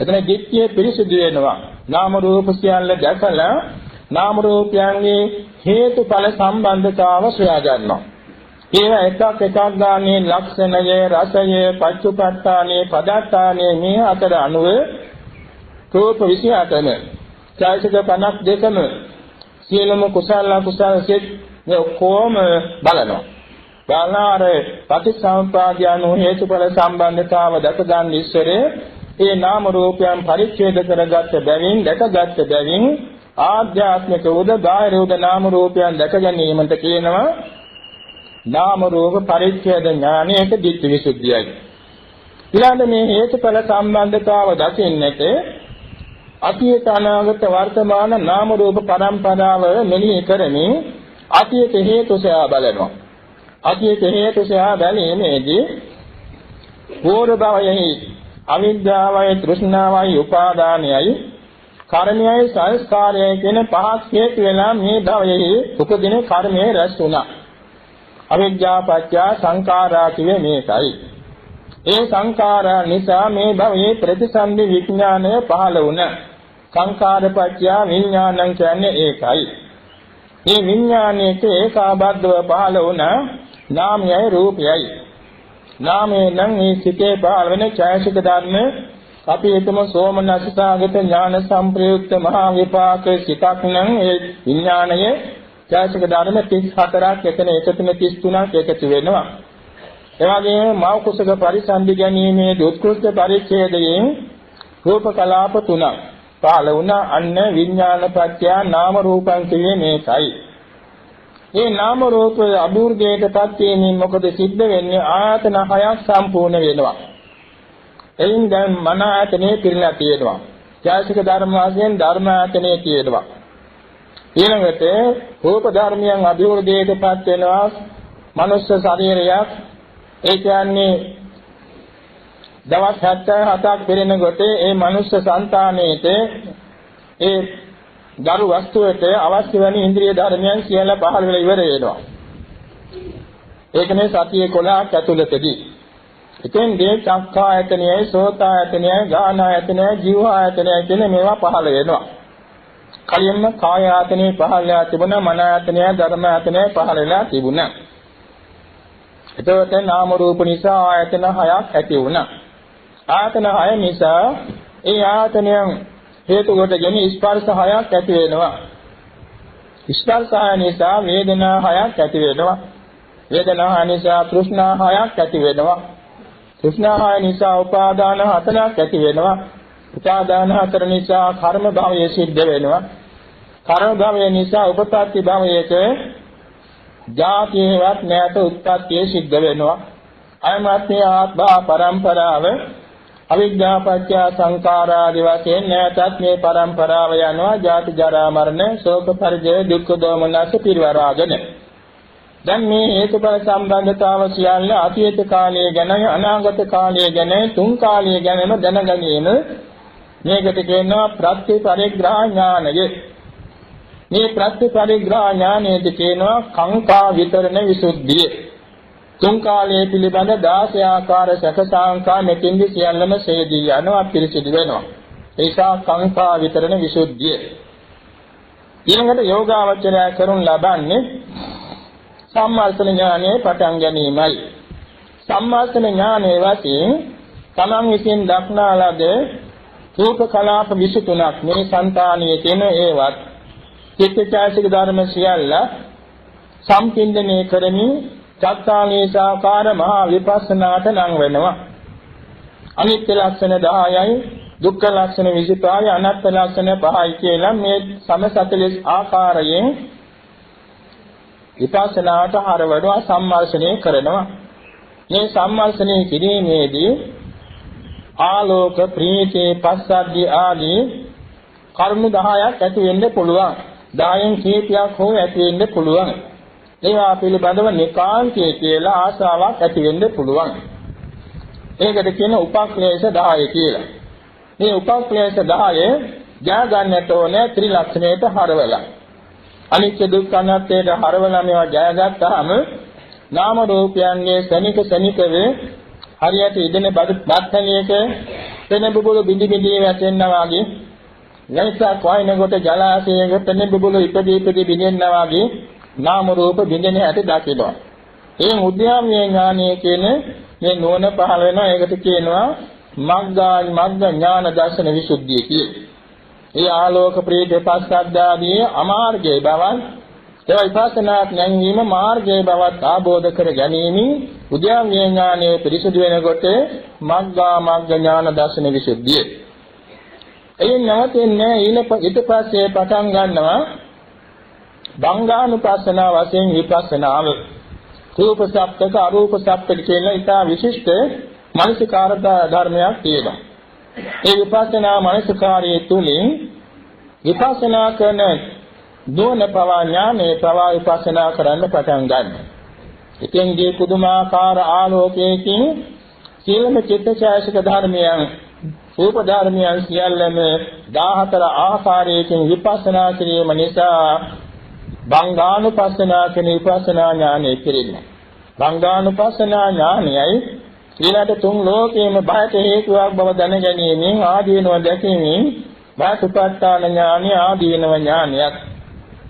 එතන ධිට්ඨිය පිරිසුදු වෙනවා. නාම රූප සියල්ල දැකලා නාම රූපයන්ගේ හේතුඵල සම්බන්ධතාව සොයා ගන්නවා. ඒවා එකක් ගානේ ලක්ෂණය, රසය, පච්චුපට්ඨානේ, පදත්තානේ මේ අතර අනුව රූප 28ම, චෛතසික 52ම සියලුම කුසල අකුසල සිත් මේ ඔක්කොම බලනවා. බලනාර පටිච්චසමුප්පාදයන් හේතුඵල සම්බන්ධතාව දැක ගන්න ඉස්සරේ ඒ නාම රූපයන් පරිච්ඡේද කරගත් බැවින් දැකගත් බැවින් ආධ්‍යාත්මික උද බාහිර උද නාම රූපයන් දැක ගැනීමට කියනවා නාම රූප පරිච්ඡේද ඥානයට ditthi visuddhiyයි. ඊළඟ මේ හේතුඵල සම්බන්ධතාව දකින්නට අතීත අනාගත වර්තමාන නාම රූප පරම්පරාව මෙනෙහි කරමින් අතීත හේතු සොයා බලනවා. අතීත හේතු සොයා බැලීමේදී පූර්ව භවයෙහි අවිද්‍යාවයි තෘෂ්ණාවයි උපාදානයයි කර්මයයි සංස්කාරයයි කියන පහක් හේතු වෙලා මේ භවයෙහි උපදින කර්මයේ රැස් වුණා. අවිද්‍යාව පත්‍ය සංඛාරා කියේ මේකයි. ඒ සංඛාරා නිසා මේ භවයේ ප්‍රතිසන්දි විඥානය පහළ වුණා. සංඛාර පත්‍ය විඥානං කියන්නේ ඒකයි. මේ විඥානයේ ඒකාබද්ධව පහළ වුණා නාමයයි රූපයයි. නාමයෙන් නම් මේ සිතේ පහළ වෙන ඡායසික ධර්ම අපි හිතමු සෝමනසිතාගත ඥාන සංප්‍රයුක්ත මහා විපාක සිතක් නම් ඒ විඥානයේ ඡායසික ධර්ම 34ක් එතන එකතුන 33ක් එකතු වෙනවා. ඒ වගේම මව කුසක පරිසන්දි ගැනීමේ උත්කෘෂ්ඨ පරිච්ඡේදයෙන් රූප කලාප 3ක් පහළ වුණා. අන්න විඥාන පත්‍ය නාම රූපං කියන්නේ මේකයි. මේ නාම රූප අභිවෘද්ධියටපත් වීමෙන් මොකද සිද්ධ වෙන්නේ? ආයතන 6ක් සම්පූර්ණ වෙනවා. එයින් දැන් මන ආයතනේ පිරලා තියෙනවා. ඡායසික ධර්ම වශයෙන් ධර්ම ආයතනේ තියෙනවා. ඊළඟට රූප ධර්මයන් අභිවෘද්ධියටපත් වෙනවා. මනුෂ්‍ය ශරීරයක් ඒ කියන්නේ දවස් 77ක් පිරෙනකොට ඒ මනුෂ්‍ය సంతානෙට ඒ දරු වස්තුවට අවශ්‍ය වෙන ඉන්ද්‍රිය ධර්මයන් සියල්ල පහළ වෙලා ඉවර වෙනවා. ඒකනේ සතියේ 11ක් ඇතුළතදී. ඉතින් මේ චක්ඛායතනයයි සෝතායතනයයි ගානායතනයයි ජීවායතනයයි කියන මේවා පහළ වෙනවා. කලින්ම කායායතනේ පහළ වෙලා තිබුණා, මනායතනය, ධර්මායතනය පහළ වෙලා තිබුණා. එතකොට නාම රූප නිසා ආයතන 6ක් ඇති වුණා. ආයතන 6 නිසා ඒ ආයතනයන් හේතු කොටගෙන ස්පර්ශ 6ක් ඇති වෙනවා. ස්පර්ශ 6 නිසා වේදනා 6ක් ඇති වෙනවා. වේදනා 6 නිසා තෘෂ්ණා 6ක් ඇති වෙනවා. තෘෂ්ණා 6 නිසා උපාදාන 4ක් ඇති වෙනවා. උපාදාන 4 නිසා කර්ම භවය සිද්ධ වෙනවා. කර්ම භවය නිසා උපපත්ති භවයක ජාතියවත් නැත උත්පත්තිය සිද්ධ වෙනවා. අයමත්‍ය ආත්මා පරම්පරාව අවිද්‍යා පත්‍ය සංඛාරා ආදී වශයෙන් නැතත් මේ පරම්පරාව යනවා. ජාති ජරා මරණ ශෝක පරිදේ දුක්ඛ දෝමනස පිරිවරාගෙන. දැන් මේ හේතුඵල සම්බන්ධතාව සියල්ල අතීත කාලයේ ගැන අනාගත කාලයේ ගැන තුන් කාලයේ ගැනම දැනගැනීම මේකට කියනවා ප්‍රත්‍යපරිග්‍රහ ඥානය. මේ ප්‍රත්‍යපරිග්‍රහ ඥානයේදී කියනවා කාංකා විතරණ විසුද්ධිය. තුන් කාලයේ පිළිබඳ 16 ආකාර සකසාංකා මෙකින්දි සියල්ලම සේදී යනවා පිළිසිදු වෙනවා. ඒසා කාංකා විතරණ විසුද්ධිය. ඊළඟට යෝගාවචරය කරුණ ලබන්නේ සම්මාසන ඥානයේ පටන් ගැනීමයි. සම්මාසන ඥානයේ වශයෙන් තමන් විසින් දක්නා ලද රූප කලාප 23ක් මේ సంతානියේ තියෙන ඒවත් චිත්තචෛතසික ධර්ම සියල්ල සම්පින්දනය කරමින් චත්තාලීසාකාර මහා විපස්සනාට ලං වෙනවා. අනිත්‍ය ලක්ෂණ 10යි දුක්ඛ ලක්ෂණ 25යි අනාත්ම ලක්ෂණ 5යි කියලා මේ සම 40 ආකාරයෙන් විපස්සනාට හරවනවා සම්මර්ෂණය කරනවා. මේ සම්මර්ෂණය කිරීමේදී ආලෝක ප්‍රීති පස්සද්ධි ආදී කර්ම 10ක් ඇති වෙන්න පුළුවන්. 10න් කීපයක් හෝ ඇති වෙන්න පුළුවන්. ඒවා පිළිබඳව නිකාන්තය කියලා ආශාවක් ඇති වෙන්න පුළුවන්. ඒකට කියන උපක්ලේශ 10 කියලා. මේ උපක්ලේශ 10 ජා ගන්නට ඕනේ ත්‍රිලක්ෂණයට හරවලා. අනිත්‍ය දුක්ඛ අනාත්මයට හරවලා මේවා ජයගත්තාම නාම රූපයන්ගේ සනික වේ හරියට ඉදෙන බත්හලියක පෙන බුබුලු බිඳි බිඳි වැටෙනවා වගේ නැසක් වයින් කොට ජලාශයක පෙන බුබුලු ඉපදී බිඳෙනවා වගේ නාම රූප බිඳෙන හැටි දකිනවා. ඒ උද්‍යාමයේ ඥානයේ කියන මේ නුවණ පහළ වෙනවා. ඒකට කියනවා මග්ග ඥාන දර්ශන විසුද්ධිය කියලා. ඒ ආලෝක ප්‍රීති පස්සද්ධාදී අමාර්ගයේ බවත් ඒ විපස්සනාක් නැංවීම මාර්ගයේ බවත් ආબોධ කර ගැනීමෙන් උද්‍යාව්‍ය ඥානයේ පිරිසුදු වෙනකොට මග්ගා මග්ග ඥාන දර්ශන විසුද්ධිය. එයින් නැවතෙන්නේ ඊට පස්සේ පටන් ගන්නවා භංගානුපස්සනා වශයෙන් විපස්සනාව. රූප සප්තක අරූප සප්තක කියලා ඉතා විශිෂ්ට මානසිකාර ධර්මයක් තියෙනවා. ඒ විපස්සනා මානසිකාරයේ තුලින් විපස්සනා කරන දෝන පවා ඥානේ පවා විපස්සනා කරන්න පටන් ගන්නවා. ඉතින්දී පුදුමාකාර ආලෝකයකින් සීලම චිත්තචෛතසික ධර්මයන් රූප ධර්මයන් සියල්ලම 14 ආකාරයකින් විපස්සනා කිරීම නිසා භංගානුපස්සනා කියන විපස්සනා ඥානෙ පිළිගන්න. භංගානුපස්සනා ඥානයයි ඊළඟ තුන් ලෝකයේම බයට හේතුවක් බව දැනගැනීමෙන් ආදීනව දැකීමෙන් වාසුපත්තාන ඥානය ආදීනව ඥානයක්.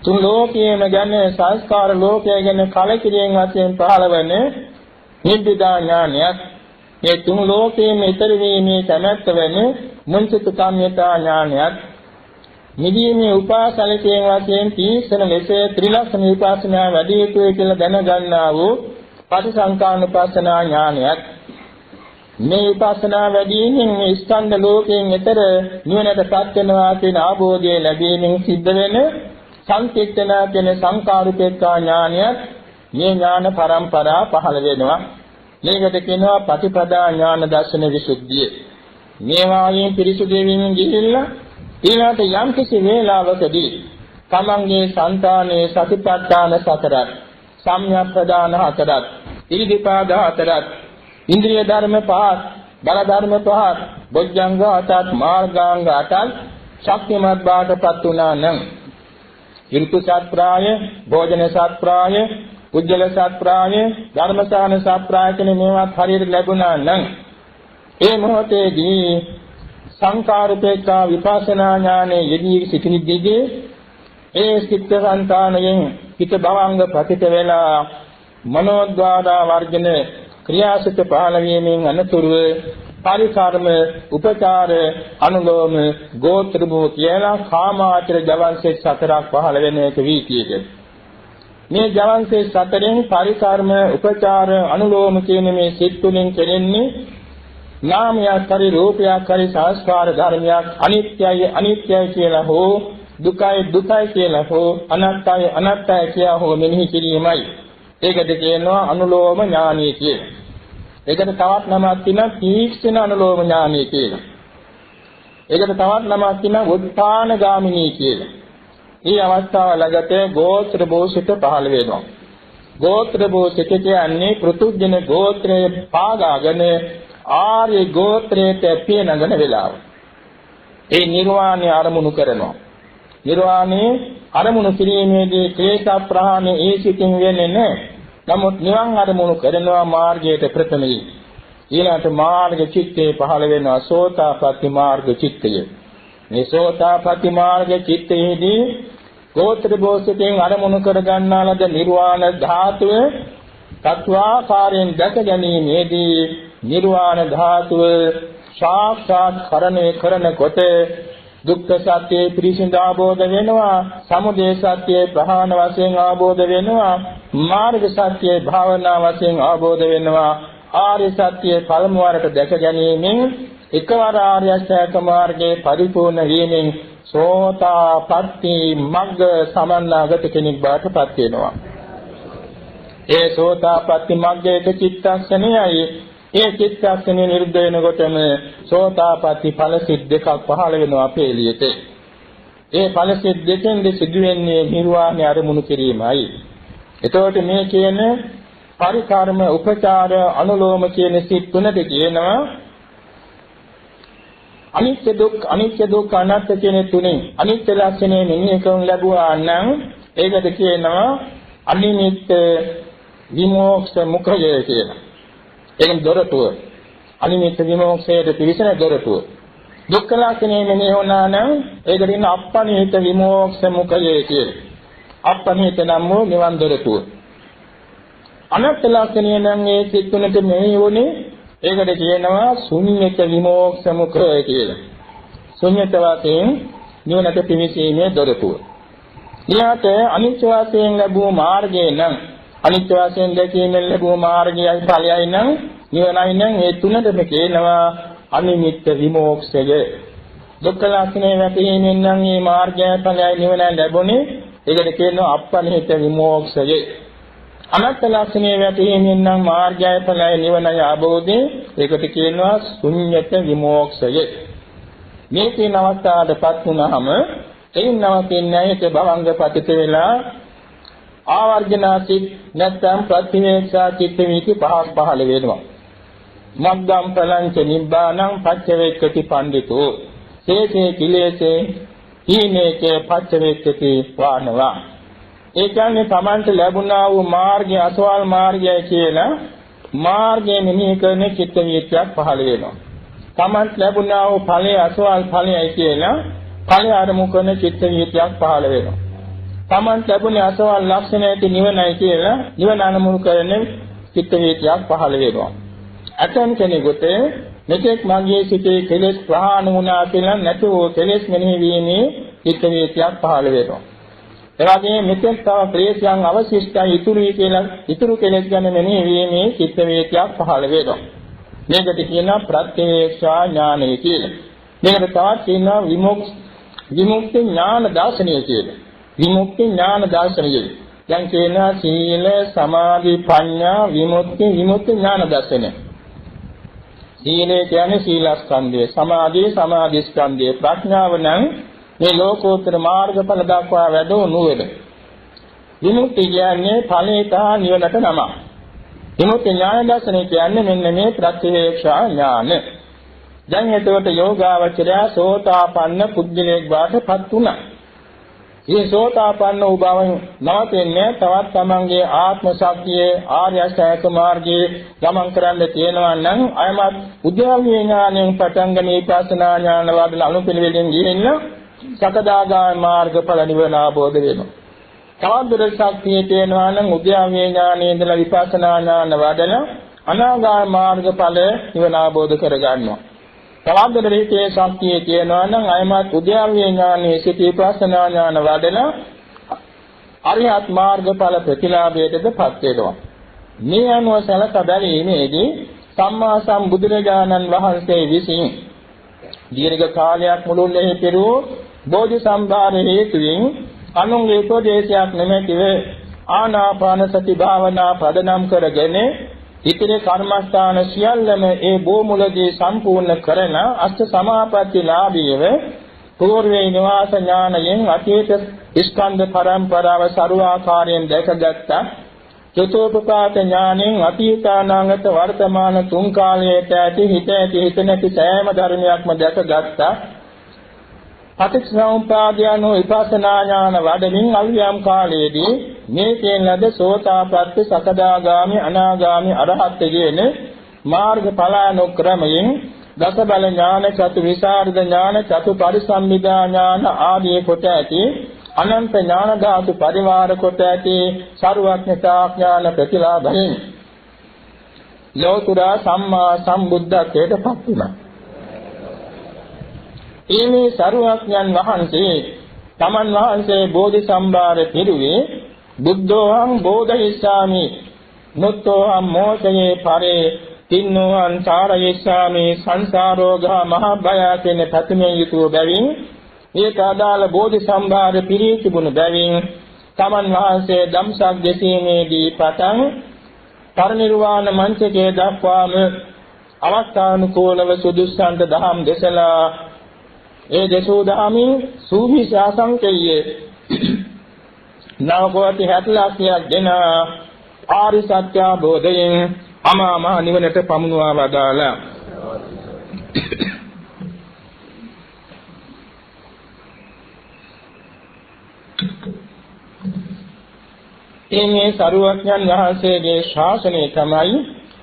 තුන් ලෝකයේම ගැන සංස්කාර ලෝකය ගැන කලකිරීම වශයෙන් පහළවන නිබ්බිදා ඥානයක්. මේ තුන් ලෝකයේම ඊතර වීමේ කැමැත්ත වෙන මුංචිත කාම්‍යතා ඥානයක්. නිදීමේ උපාසලකයෙන් වශයෙන් තීක්ෂණ ලෙස ත්‍රිලක්ෂණ විපස්සනා වැඩි යුතුයි කියලා දැනගන්නා වූ පටිසංකානුපස්සනා ඥානයක්. මේ විපස්සනා වැඩිමින් මේ ස්කන්ධ ලෝකයෙන් ඈතර නිවනටපත් වෙනවා කියන ආબોධය ලැබීමෙන් සිද්ධ වෙන සංකීර්තන කියන සංකාරුපේක්ඛා ඥානයක්. මේ ඥාන පරම්පරා පහළ වෙනවා. මේකට කියනවා පටිපදා ඥාන දර්ශන විසුද්ධිය. මේ වායෙන් පිරිසුදු වෙමින් ගිහිල්ලා ඊළඟට යම් කිසි වේලාවකදී තමන්ගේ సంతානයේ සතිපට්ඨාන සතරක්, සම්‍යක් ප්‍රදාන හතරක්, ඉරිදිපාද හතරක්, ඉන්ද්‍රිය ධර්ම පහක්, බල ධර්ම පහක්, බොජ්ජංග හතක්, මාර්ගාංග හතක් ශක්තිමත් බාටපත් වුණා නම් ඍතු සත්‍ප්‍රාය, භෝජන සත්‍ප්‍රාය, උජ්ජල සත්‍ප්‍රාය, ධර්මසාන සත්‍ප්‍රාය කියන මේවත් හරියට ලැබුණා නම් ඒ මොහොතේදී සංකාරුපේක්ඛා විපස්සනා ඥානයේ යෙදී සිටිනදී ඒ සිත් සංතානයෙන් හිත භවංග ප්‍රතිත වෙලා මනෝද්වාර වර්ජන ක්‍රියාසිත පහළ වීමෙන් අනතුරුව පරිකර්ම උපචාර අනුලෝම ගෝත්‍ර භූ කියලා කාමාචර ජවන්සේ සතරක් පහළ වෙන එක වීතියක මේ ජවන්සේ සතරෙන් පරිකර්ම උපචාර අනුලෝම කියන මේ සිත් තුලින් කෙරෙන්නේ නාමයක් හරි රූපයක් හරි සංස්කාර ධර්මයක් අනිත්‍යයි අනිත්‍යයි කියලා හෝ දුකයි දුකයි කියලා හෝ අනාත්තයි අනාත්තයි කියලා හෝ මෙනෙහි කිරීමයි. ඒකට කියනවා අනුලෝම ඥානය කියලා. ඒකට තවත් නමක් තියෙනවා තීක්ෂණ අනුලෝම ඥානය කියලා. ඒකට තවත් නමක් තියෙනවා උත්පාන ගාමිනී කියලා. මේ අවස්ථාව ළඟට ගෝත්‍ර භෝසිත පහළ වෙනවා. ගෝත්‍ර භෝසිත කියන්නේ පෘථුජන ගෝත්‍රයේ පාගාගෙන ආර්ය ගෝත්‍රයට පියනගන වෙලාව. ඒ නිර්වාණය අරමුණු කරනවා. නිර්වාණය අරමුණු කිරීමේදී ක්ලේශ ප්‍රහාණය ඒ සිතින් වෙන්නේ නැහැ. නමුත් නිවන් අරමුණු කරනවා මාර්ගයට ප්‍රථමයි. ඊළඟට මාර්ග චිත්තේ පහළ වෙනවා සෝතාපට්ටි මාර්ග චිත්තය. මේ සෝතාපට්ටි මාර්ග චිත්තයේදී ගෝත්‍ර භෝසිතෙන් අරමුණු කර ගන්නා ලද නිර්වාණ ධාතුව තත්වාකාරයෙන් දැක ගැනීමේදී නිර්වාණ ධාතුව සාක්ෂාත් කරණය කරනකොට දුක්ඛ සත්‍ය පිරිසිඳ ආબોධ වෙනවා, සමුදය සත්‍ය ප්‍රහාණ වශයෙන් ආબોධ වෙනවා, මාර්ග සත්‍ය භාවනා වශයෙන් ආબોධ වෙනවා, ආර්ය සත්‍ය පළමු වරට දැක ගැනීමෙන් එකවර ආර්ය අෂ්ටාංග මාර්ගයේ පරිපූර්ණ වීමෙන් සෝතාපට්ටි මග්ග සමන්නාගත කෙනෙක් බවට පත් වෙනවා. ඒ සෝතාපට්ටි මග්ගයේ චිත්තක්ෂණයයි ඒ චිත්තක්ෂණය නිරුද්ධ වෙනකොටම සෝතාපට්ටි ඵල සිත් දෙකක් පහළ වෙනවා අපේ එළියට. ඒ ඵල සිත් දෙකෙන් සිදුවෙන්නේ නිර්වාණය අරමුණු කිරීමයි. එතකොට මේ කියන පරිකර්ම උපචාර අනුලෝම කියන සිත් තුනට කියනවා අනිත්‍ය දුක්ඛ අනාත්ම කියන තුنين අනිත්‍ය ලක්ෂණය මෙහි කරන ලැබුවා නම් ඒකට කියනවා අනිමිත්ත විමෝක්ෂ මුඛය කියලා. ඒකෙන් දොරටුව අනිමිත්ත විමෝක්ෂයට පිවිසෙන දොරටුව. දුක්ඛ ලක්ෂණය මෙහි වුණා නම් ඒකට කියන අප්පනිහිත විමෝක්ෂ මුඛය කියලා. අප්පනිහිත නම් වූ නිවන් දොරටුව. අනාත්ම ලක්ෂණය නම් ඒ සිත් තුනට මෙහි වුණේ ඒකට කියනවා ශුන්‍යත විමෝක්ෂ මුඛය කියලා. ශුන්‍යත වශයෙන් නිවනට පිවිසීමේ දොරටුව. ඊට අනිත්‍ය වශයෙන් ලැබූ මාර්ගය නම් අනිත්‍ය වශයෙන් දැකීමෙන් ලැබූ මාර්ගයයි ඵලයයි නම් නිවනයි නම් මේ තුනටම කියනවා අනිමිත්ත විමෝක්ෂය. දුක්ඛ ලක්ෂණය වැටහීමෙන් නම් මේ මාර්ගය ඵලයයි නිවන ලැබුණේ ඒකට කියනවා අප්පනිහිත විමෝක්ෂය. අනත්ත ලක්ෂණය වැටහීමෙන් නම් මාර්ගය ඵලයයි නිවනයි ආબોධේ ඒකට කියනවා ශුන්්‍යත විමෝක්ෂය. මේ කියන අවස්ථාවටපත් වුණාම එයින් නවතින්නේ හිත භවංග පතිත වෙලා ආවර්ජනාසිත නැත්නම් ප්‍රතිවේක්ෂා චිත්ත වීති පහක් පහළ වෙනවා. මග්ගම් පලංච නිබ්බානං පච්චවේක්කති පණ්ඩිතෝ සේසේ කිලේසේ හීනේකේ පච්චවේක්කති වානවා. ඒ කියන්නේ තමන්ට ලැබුණා වූ මාර්ගය අසවල් මාර්ගය කියලා මාර්ගයේ මෙහි කරන චිත්ත වීතියක් පහළ වෙනවා. තමන්ට ලැබුණා වූ ඵලයේ අසවල් ඵලයයි කියලා ඵලය අරමුණු කරන චිත්ත වීතියක් පහළ වෙනවා. තමන්ට ලැබුණේ අසවල් ලක්ෂණයට නිවනයි කියලා නිවන අරමුණු කරන චිත්ත වීතියක් පහළ වෙනවා. අතන් කෙනෙකුට මෙතෙක් මගේ සිතේ කෙලෙස් ප්‍රහාණය වුණා කියලා නැතුව කෙලෙස් මෙනෙහි වීමේ චිත්ත වීතියක් පහළ වෙනවා. එවාගේ මෙතෙක් තව ක්ලේශයන් අවශිෂ්ටයි ඉතුරුයි කියලා ඉතුරු කෙලෙස් ගැන මෙනෙහි වීමේ චිත්ත වීතියක් පහළ වෙනවා. මේකට කියනවා ප්‍රත්‍යවේක්ෂා ඥානය කියලා. මේකට තවත් කියනවා විමුක්ති ඥාන දර්ශනය කියලා. විමුක්ති ඥාන දර්ශනය. දැන් කියනවා සීල සමාධි ප්‍රඥා විමුක්ති ඥාන දර්ශනය. සීලය කියන්නේ සීලස්කන්ධය, සමාධිය සමාධිස්කන්ධය, ප්‍රඥාව නම් මේ ලෝකෝත්තර මාර්ගඵල දක්වා වැඩෝ නුවණ. විමුක්ති කියන්නේ ඵලයට නිවනට නම. විමුක්ති ඥාන දර්ශනය කියන්නේ මෙන්න මේ ප්‍රත්‍යවේක්ෂා ඥාන. දැන් එතකොට යෝගාවචරය සෝතාපන්න පුද්ගලයෙක් බාටපත් වුණා. මේ සෝතාපන්න වූ බව නවතින්නේ තවත් තමන්ගේ ආත්ම ශක්තිය ආර්ය අෂ්ටාංග මාර්ගයේ ගමන් කරන්න තියෙනවා නම් අයමත් උද්‍යෝගී ඥාණයෙන් පටන්ගෙන විපස්සනා ඥාන වඩලා අනුපිළිවෙලින් ගිහින් සකදාගාමී මාර්ගඵල නිවන ආબોධ වෙනවා. තවත් දුර ශක්තිය තියෙනවා නම් උද්‍යෝගී ඥාණයෙන් ඉඳලා විපස්සනා ඥාන වඩලා අනාගාමී මාර්ගඵල නිවන ආબોධ කරගන්නවා. තවත් දෙවිතේ ශක්තිය තියෙනවා නම් අයමත් උද්‍යාවී ඥානයේ සිටි ප්‍රාසනා ඥාන වඩලා අරිහත් මාර්ගඵල ප්‍රතිලාභයටදපත් වෙනවා. මේ අනුව සලකා බැලීමේදී සම්මා සම්බුදුරජාණන් වහන්සේ විසින් දීර්ඝ කාලයක් මුළුල්ලේ පෙරූ බෝධි සම්භාර හේතුවෙන් අනුන්ගේ උපදේශයක් නැමැතිව ආනාපාන සති භාවනා ප්‍රදනම් කරගෙන ඉතිරි කර්මස්ථාන සියල්ලම ඒ බොමුලදී සම්පූර්ණ කරන අෂ්ට සමාපatti ලාභීව පූර්වේ නිවාස ඥානයෙන් අතීත ස්කන්ධ පරම්පරාව සරුවාකාරයෙන් දැකගත්තා. චතුෝපපාත ඥානයෙන් අතීතානාගත වර්තමාන තුන් කාලයට ඇති හිත නැති සෑම ධර්මයක්ම දැකගත්තා. පටිච්චසමුප්පාදයන් විපස්සනා ඥාන වඩමින් අවියම් කාලයේදී මේ කියන ලද සෝතාපට්ටි සකදාගාමි අනාගාමි අරහත් කියන මාර්ගඵලානුක්‍රමයෙන් දස බල ඥාන චතු විසරද ඥාන චතු පරිසම්මිදා ඥාන ආදී කොට ඇති අනන්ත ඥාන ධාතු පරිවාර කොට ඇති සරුවඥතා ඥාන ප්‍රතිලාභයෙන් ලෝතුරා සම්මා සම්බුද්ධත්වයට පත් වුණා. මේ සරුවඥන් වහන්සේ තමන් වහන්සේ බෝධි සම්භාර පිරුවේ බුද්ධෝහං බෝධිසාමි නුත්තෝහං මෝචයේ පරේ තින්නෝහං සාරයේසාමි සංසාරෝගා මහභය කියන ප්‍රතිමේ යුතුව බැවින් මේ කාදාල බෝධි සම්භාර පිරී තිබුණු බැවින් තමන් වහන්සේ ධම්සක් දෙසීමේදී පටන් පරිනිර්වාණ මංචකයේ දක්වාම අවස්ථානුකූලව සුදුස්සන්ත දහම් දෙසලා ඒ දසෝ දහමින් සූවිසි අසංකේය නවකෝටි 60 ලක්ෂයක් දෙන ආරි සත්‍ය බෝධයෙන් අමා මහ නිවනට පමුණවා වදාලා. මේ සරුවඥන් වහන්සේගේ ශාසනය තමයි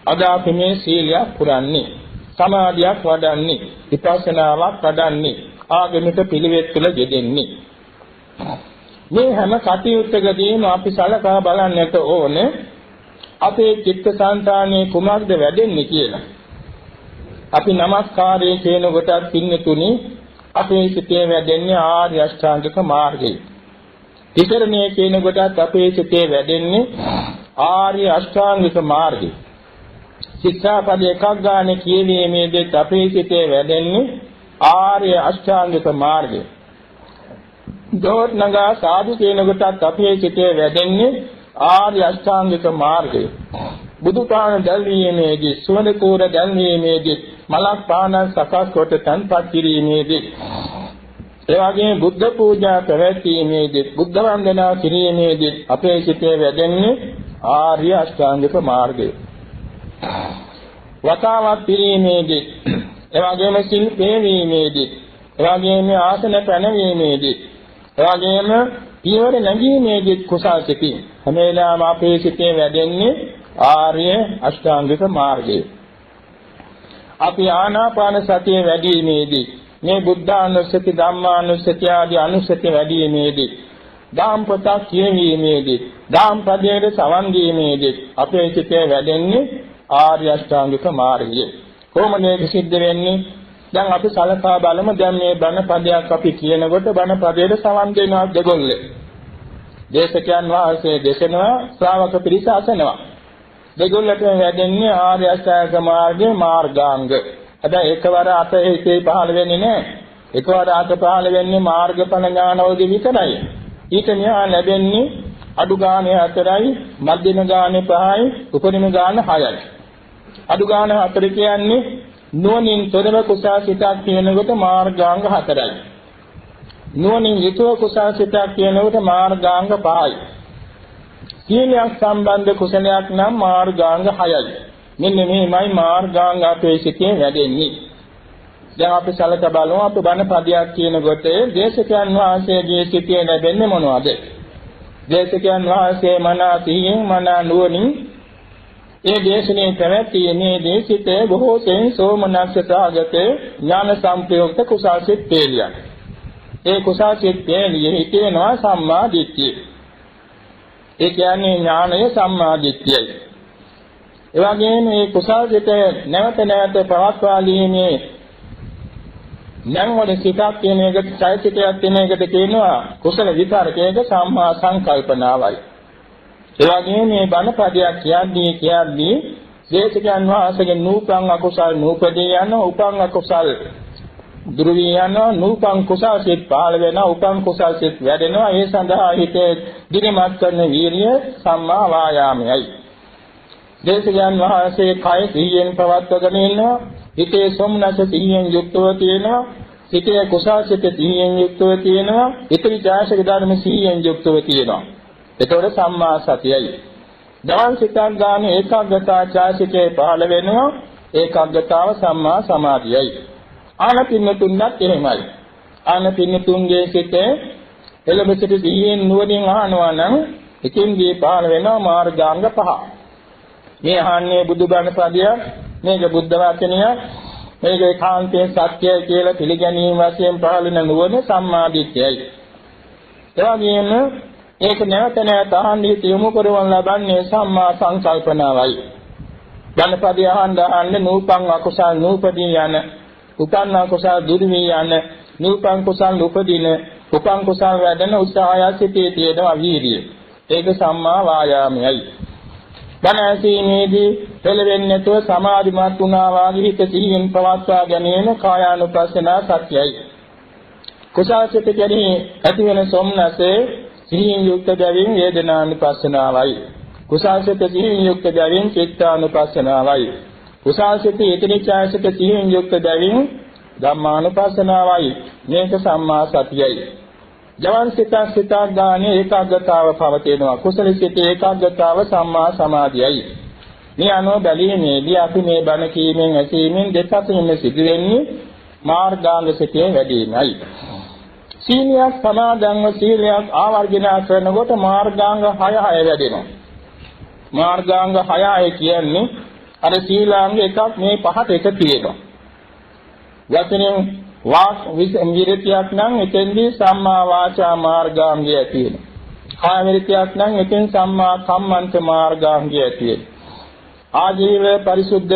අද අපි මේ සීලය පුරන්නේ, සමාධියක් වඩන්නේ, විපස්සනාවක් වඩන්නේ, ආගමික පිළිවෙත් තුළ යෙදෙන්නේ. මේ හැම කටයුත්තකදීම අපි සලකා බලන්නට ඕනේ අපේ චිත්තසංතානයේ කුමක්ද වැඩෙන්නේ කියලා. අපි නමස්කාරයේ කියන කොටත් පින්නතුනි අපේ සිතේ වැඩෙන්නේ ආර්ය අෂ්ටාංගික මාර්ගය. තිසරණයේ කියන කොටත් අපේ සිතේ වැඩෙන්නේ ආර්ය අෂ්ටාංගික මාර්ගය. ශික්ෂාපද එකක් ගන්න කියවීමේදී අපේ සිතේ වැඩෙන්නේ ආර්ය අෂ්ටාංගික මාර්ගය. දෝත් නගා සාදු කියන කොටත් අපේ සිතේ වැඩෙන්නේ ආර්ය අෂ්ටාංගික මාර්ගය. බුදුපාණ දැල්වීමේදී සුවඳ කෝර දැල්වීමේදී මලක් පාන සකස් කොට තන්පත් කිරීමේදී එවැගේම බුද්ධ පූජා පැවැත්වීමේදී බුද්ධ වන්දනා කිරීමේදී අපේ සිතේ වැඩෙන්නේ ආර්ය අෂ්ටාංගික මාර්ගය. වතාවත් පිරීමේදී එවැගේම සිල් පෙරවීමේදී එවැගේම ආසන පැනවීමේදී එවැගේම පියවර නැගීමේදී කුසල් සිතින් හැම වෙලාවම අපේ සිතේ වැඩෙන්නේ ආර්ය අෂ්ටාංගික මාර්ගය. අපි ආනාපාන සතිය වැඩිීමේදී මේ බුද්ධානුස්සති ධම්මානුස්සති ආදී අනුස්සති වැඩිීමේදී දාම්පතක් කියවීමේදී දාම්පදයේ සවන් දීමේදී අපේ සිතේ වැඩෙන්නේ ආර්ය අෂ්ටාංගික මාර්ගය. කොහොමද මේක සිද්ධ වෙන්නේ? දැන් අපි සලකා බලමු. දැන් මේ බණ පදයක් අපි කියනකොට බණ පදයේ සවන් දෙනවා දෙගොල්ලේ. දේශකයන් වහන්සේ දේශනවා, ශ්‍රාවක පිරිස අසනවා. දෙගොල්ලට වැඩෙන්නේ ආර්ය අෂ්ටාංගික මාර්ගයේ මාර්ගාංග. හැබැයි එකවර අත හිතේ පහළ වෙන්නේ නැහැ. එකවර අත පහළ වෙන්නේ මාර්ගඵල ඥානවලදී විතරයි. ඊට මෙහා ලැබෙන්නේ අඩු ගානේ 4යි, මධ්‍යම ගානේ 5යි, උපරිම ගානේ 6යි. අඩු ගාන 4 කියන්නේ නුවණින් තොරව කුසල සිතක් කියනකොට මාර්ගාංග 4යි. නුවණින් යුතුව කුසල සිතක් කියනකොට මාර්ගාංග 5යි. සීලයක් සම්බන්ධ කුසලයක් නම් මාර්ගාංග 6යි. මෙන්න මේමයි මාර්ගාංග අපේ සිතේ වැඩෙන්නේ. දැන් අපි සලක බලමු. අපි බණ පදයක් කියනකොට දේශකයන් වහන්සේගේ සිතේ ලැබෙන්නේ මොනවද? දේශකයන් වහන්සේ මනා සිහියෙන් මනා නුවණින් ඒ දේශනේ පැවැත්ීමේදී සිතේ බොහෝ සෙයින් සෝමනස්ස සාගතේ ඥාන සම්ප්‍රයුක්ත කුසල් සිත් පේලියක්. ඒ කුසල් සිත් පේලියේ හිතේනවා සම්මා දිට්ඨිය. ඒ කියන්නේ ඥානය සම්මා දිට්ඨියයි. ඒ වගේම මේ කුසල් සිත නැවත නැවත පවත්වාලීමේ ඥානවල සිතක් කියන එකට චෛතසිකයක් තියෙන එකට කියනවා කුසල විතරකයක සම්මා සංකල්පනාවයි. ඒ වගේම මේ බණ පදයක් කියද්දී දේශකයන් වහන්සේගේ නූපං අකුසල් නූපදී යන උපං අකුසල් දුරු වී යන නූපං කුසල් සිත් පහළ වෙන උපං කුසල් සිත් වැඩෙනවා. ඒ සඳහා හිතේ දිනමත් කරන වීර්ය සම්මා වායාමයයි. දේශකයන් වහන්සේ කය සිහියෙන් පවත්වගෙන ඉන්නවා. හිතේ සොම්නස සිහියෙන් යුක්තව තියෙනවා. සිතේ කුසල් සිත සිහියෙන් යුක්තව තියෙනවා. ඉතිරි ඡායසික ධර්ම සිහියෙන් යුක්තව තියෙනවා. ඒතකොට සම්මා සතියයි. දවල් සිතක් ගන්න ඒකාග්‍රතා ඡායසිකේ පහළ වෙනවා. ඒකාග්‍රතාව සම්මා සමාධියයි. ආනපින්නතුන්වත් එහෙමයි. ආනපින්නතුන්ගේ සිතේ එළඹ සිට සිහියෙන් නුවණින් අහනවා නම් ඉතින්දී පහළ වෙනවා මාර්ගාංග 5. මේ අහන්නේ බුදුබණ පදයක්, මේක බුද්ධ වචනයක්, මේක ඒකාන්තයෙන් සත්‍යයි කියලා පිළිගැනීම වශයෙන් පහළ වෙන නුවණ සම්මාදිට්ඨියයි. ඒ වගේම ඒක නැවත නැවත අහන්නේ යොමු කරවන ලබන්නේ සම්මා සංකල්පනාවයි. බණපදය අහන්නේ නූපං අකුසල් නූපදී යන, උපන්න අකුසල් දුරු වී යන, නූපං කුසල් උපදින, උපං කුසල් වැඩෙන උත්සාහය සිටේ තියෙනවා වීර්යය. ඒක සම්මා වායාමයයි. බණ ඇසීමේදී පෙළවෙන්නේ නැතුව සමාධිමත් වුණා වාගේ හිත සිහියෙන් පවත්වා ගැනීම කායානුපස්සනා සත්‍යයි. කුසල් සිත කෙරෙහි ඇති වෙන සොම්නසේ සිහියෙන් යුක්ත බැවින් වේදනානුපස්සනාවයි. කුසල් සිත සිහියෙන් යුක්ත බැවින් චිත්තානුපස්සනාවයි. කුසල් සිත ඊතනිචාසිත සිහියෙන් යුක්ත බැවින් ධම්මානුපස්සනාවයි. මේක සම්මා සතියයි. ජවන් සිතක් ගානේ ඒකාග්‍රතාව පවතිනවා. කුසල සිතේ ඒකාග්‍රතාව සම්මා සමාධියයි. මේ අනුව බැලීමේදී අපි මේ බණ කීමෙන් ඇසීමෙන් දෙපසින්ම සිදුවෙන්නේ මාර්ගාංග සිතේ වැඩිමයි. සීලයක් සමාදන්ව සීලයක් ආවර්ජන කරනකොට මාර්ගාංග 6 වැඩෙනවා. මාර්ගාංග 6 කියන්නේ අර සීලාංග එකක් මේ පහට එක තියෙනවා. වචනෙන් වාක් විරතියක් නම් එතෙන්දී සම්මා වාචා මාර්ගාංගය තියෙනවා. කාය විරතියක් නම් එතෙන් සම්මා කම්මන්ත මාර්ගාංගය තියෙනවා. ආජීව පරිසුද්ධ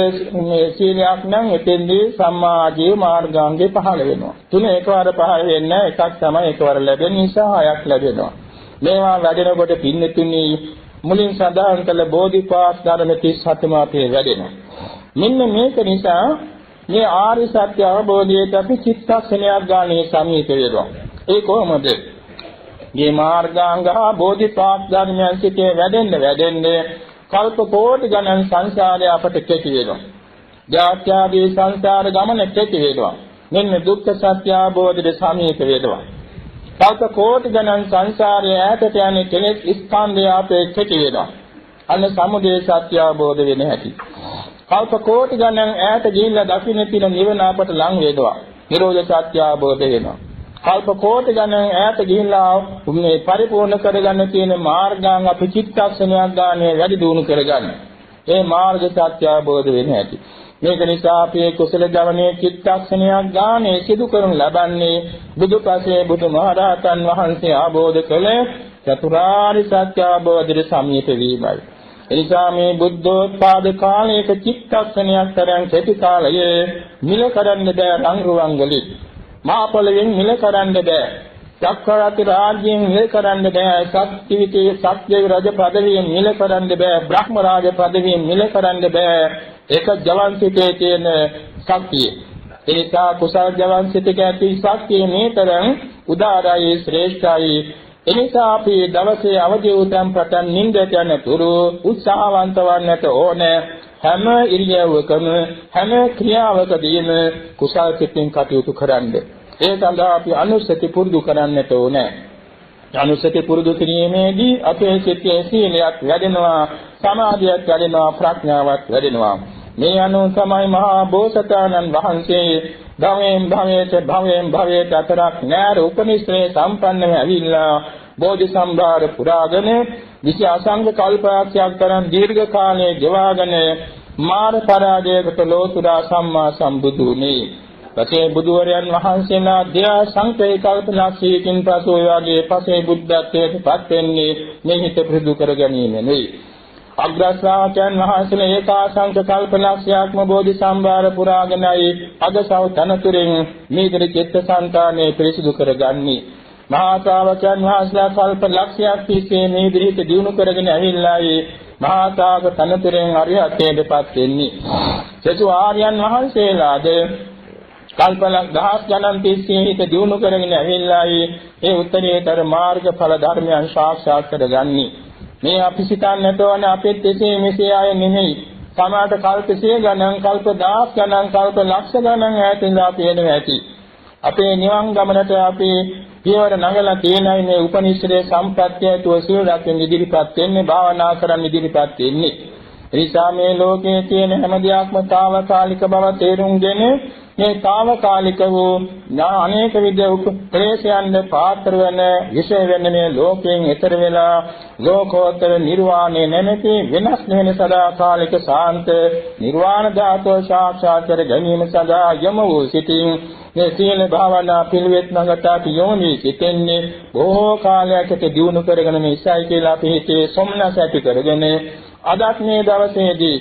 සීලයක් නම් එතෙන්දී සම්මා ආජීව මාර්ගාංගේ පහළ වෙනවා. තුන එකවර පහළ වෙන්නේ එකක් තමයි එකවර ලැබෙන නිසා හයක් ලැබෙනවා. මේවා වැඩෙනකොට පින්නතුනි මුලින් සඳහන් කළ බෝධිපාක් ධර්ම 37ම අපේ වැඩෙනවා. මෙන්න මේක නිසා මේ ආර්ය සත්‍ය අවබෝධයට අපි චිත්තක්ෂණයක් ගානේ සමීප වෙනවා. ඒ කොහොමද? මේ මාර්ගාංග බෝධිපාක් ධර්මයන් සිටේ වැඩෙන්නේ කල්ප කෝටි ගණන් සංසාරය අපට කෙටි වෙනවා. ජාත්‍යාදී සංසාර ගමන කෙටි වෙනවා. මෙන්න දුක්ඛ සත්‍ය අවබෝධයට සමීප වෙනවා. කල්ප කෝටි ගණන් සංසාරයේ ඈතට යන කෙලෙස් ස්කන්ධය අපේ කෙටි වෙනවා. අන්න සමුදය සත්‍ය අවබෝධ වෙන හැටි. කල්ප කෝටි ගණන් ඈත ගිහිල්ලා දකින්න තියෙන නිවන අපට ලං වේදවා. නිරෝධ සත්‍ය අවබෝධ වෙනවා. කල්ප කෝටි ගණන් ඈත ගිහිල්ලා මේ පරිපූර්ණ කරගන්න තියෙන මාර්ගාංග අපි චිත්තක්ෂණයක් ගානේ වැඩි දියුණු කරගන්න. ඒ මාර්ග සත්‍ය අවබෝධ වෙන හැටි. මේක නිසා අපි කුසල ජවනයේ චිත්තක්ෂණයක් ගානේ සිදු කරනු ලබන්නේ බුදුපසේ බුදුමහරහතන් වහන්සේ ආબોධ කළ චතුරාර්ය සත්‍ය අවබෝධයට සමීප වීමයි. එනිසා මේ බුද්ධෝත්පාද කාලයක චිත්තක්ෂණයක් තරම් කෙටි කාලයේ මිල කරන්න බෑ රංගුවන් වලින්. මාපලයෙන් මිල කරන්න බෑ. චක්‍රවර්ති රාජ්‍යයෙන් මිල කරන්න බෑ. සත්‍විතේ සත්‍ය රජ පදවියෙන් මිල කරන්න බෑ. බ්‍රහ්ම රාජ පදවියෙන් මිල කරන්න බෑ. ඒක ජවන් සිතේ තියෙන ශක්තිය. එනිසා කුසල ජවන් සිතක ඇති ශක්තිය මේතරම් උදාරයි ශ්‍රේෂ්ඨයි. එනිසා අපි දවසේ අවදි උතම් පටන් නිින්දට යන තුරු උත්සාහවන්ත වන්නට ඕනේ. හැම ඉරියව්වකම හැම ක්‍රියාවකදීම කුසල් සිතින් කටයුතු කරන්න. ඒ සඳහා අපි අනුස්සති පුරුදු කරන්නට ඕනේ. අනුස්සති පුරුදු කිරීමේදී අපේ සිතේ සීලයක් වැඩෙනවා, සමාධියක් වැඩෙනවා, ප්‍රඥාවක් වැඩෙනවා. මේ අනුව තමයි මහා බෝසතාණන් වහන්සේ භවයෙන් භවයට අතරක් නෑර උපනිශ්‍රේ සම්පන්නව ඇවිල්ලා බෝධි සම්භාර පුරාගෙන විසි අසංග කල්පයක් තරම් දීර්ඝ කාලයේ ගෙවාගෙන මාර පරාජයකට ලෝතුරා සම්මා සම්බුදුනේ. පසේ බුදුවරයන් වහන්සේලා දෙයා සංකේ කල්පලක්ෂයකින් පසු ඔය වගේ පසේ බුද්ධත්වයට පත් වෙන්නේ මේ හිත ප්‍රදු කර ගැනීම නෙවෙයි. අග්‍රශ්‍රාවකයන් වහන්සේලා ඒකාසංක කල්පලක්ෂයක්ම බෝධි සම්භාර පුරාගෙනයි අදසව තනතුරෙන් මේතර චිත්තසංතානෙ පිරිසිදු කරගන්නේ. මහා ශ්‍රාවකයන් වහන්සේලා කල්පලක්ෂයක් තිස්සේ මේ විදිහට දිනු කරගෙන ඇවිල්ලායි මහා ශ්‍රාවක තනතුරෙන් අරිහත්ත්වයටපත් වෙන්නේ. සසු ආර්යයන් වහන්සේලාද කල්පලක් දහස් ගණන් තිස්සේ හිත දිනු කරගෙන ඇවිල්ලායි ඒ උත්තරීතර මාර්ගඵල ධර්මයන් සාක්ෂාත් කරගන්නේ. මේ අපි සිතන්නට ඕනේ අපිත් එසේ මෙසේ අය නෙමෙයි. සමාත කල්ප 100 ගණන්, කල්ප 1000 ගණන්, කල්ප ලක්ෂ ගණන් ඈතින්ලා පේනවා ඇති. අපේ නිවන් ගමනට අපි පියවර නගලා තියෙනයි මේ උපනිශ්‍රේ සම්ප්‍රත්‍යයතුව සිල් රැකෙන් ඉදිරිපත් වෙන්නේ, භාවනා කරන් ඉදිරිපත් වෙන්නේ. එනිසා මේ ලෝකයේ තියෙන හැම දෙයක්ම తాවකාලික බව තේරුම්ගෙන මේ తాවකාලික වූ අනේක විද ප්‍රේසයන්ද පාත්‍ර වෙන විශේෂ වෙන මේ ලෝකයෙන් ඈතර වෙලා ලෝකෝත්තර නිර්වාණය නැමැති වෙනස් වෙන සදාකාලික ශාන්ත නිර්වාණ ධාතුව සාක්ෂාත් කර ගැනීම සඳහා යම වූ සිටින් මේ සීල භාවනා පිළිවෙත් නගට යෝනි සිටින්නේ බොහෝ කාලයකට දියුණු කරගෙන මේ ඉසයි කියලා අපි හිතේ සොම්නස ඇති කරගෙන අදත් මේ දවසේදී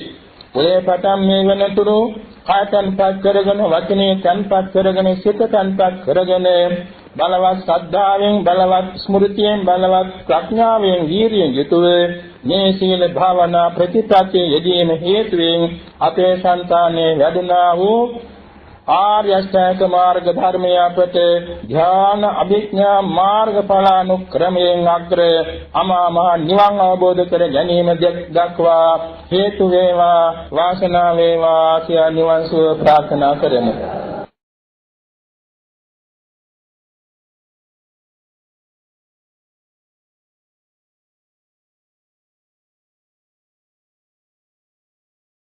ඔය පටන් මේ වෙනතුරු කායතන්පත් කරගෙන වචනේ තන්පත් කරගෙන සිත තන්පත් කරගෙන බලවත් ශ්‍රද්ධාවෙන් බලවත් ස්මෘතියෙන් බලවත් ප්‍රඥාවෙන් වීරියෙන් යුතුව මේ සීල භාවනා ප්‍රතිපත්තිය යෙදීම හේතුවෙන් අපේ సంతානයේ වැඩුණා වූ ආර්ය අෂ්ටාංග මාර්ග ධර්මය අපට ධ්‍යාන අභිඥා මාර්ගඵලානුක්‍රමයෙන් අග්‍ර අමා මහ නිවන් අවබෝධ කර ගැනීම දක්වා හේතු වේවා වාසනාව වේවා කියා නිවන් සුව ප්‍රාර්ථනා කරමු.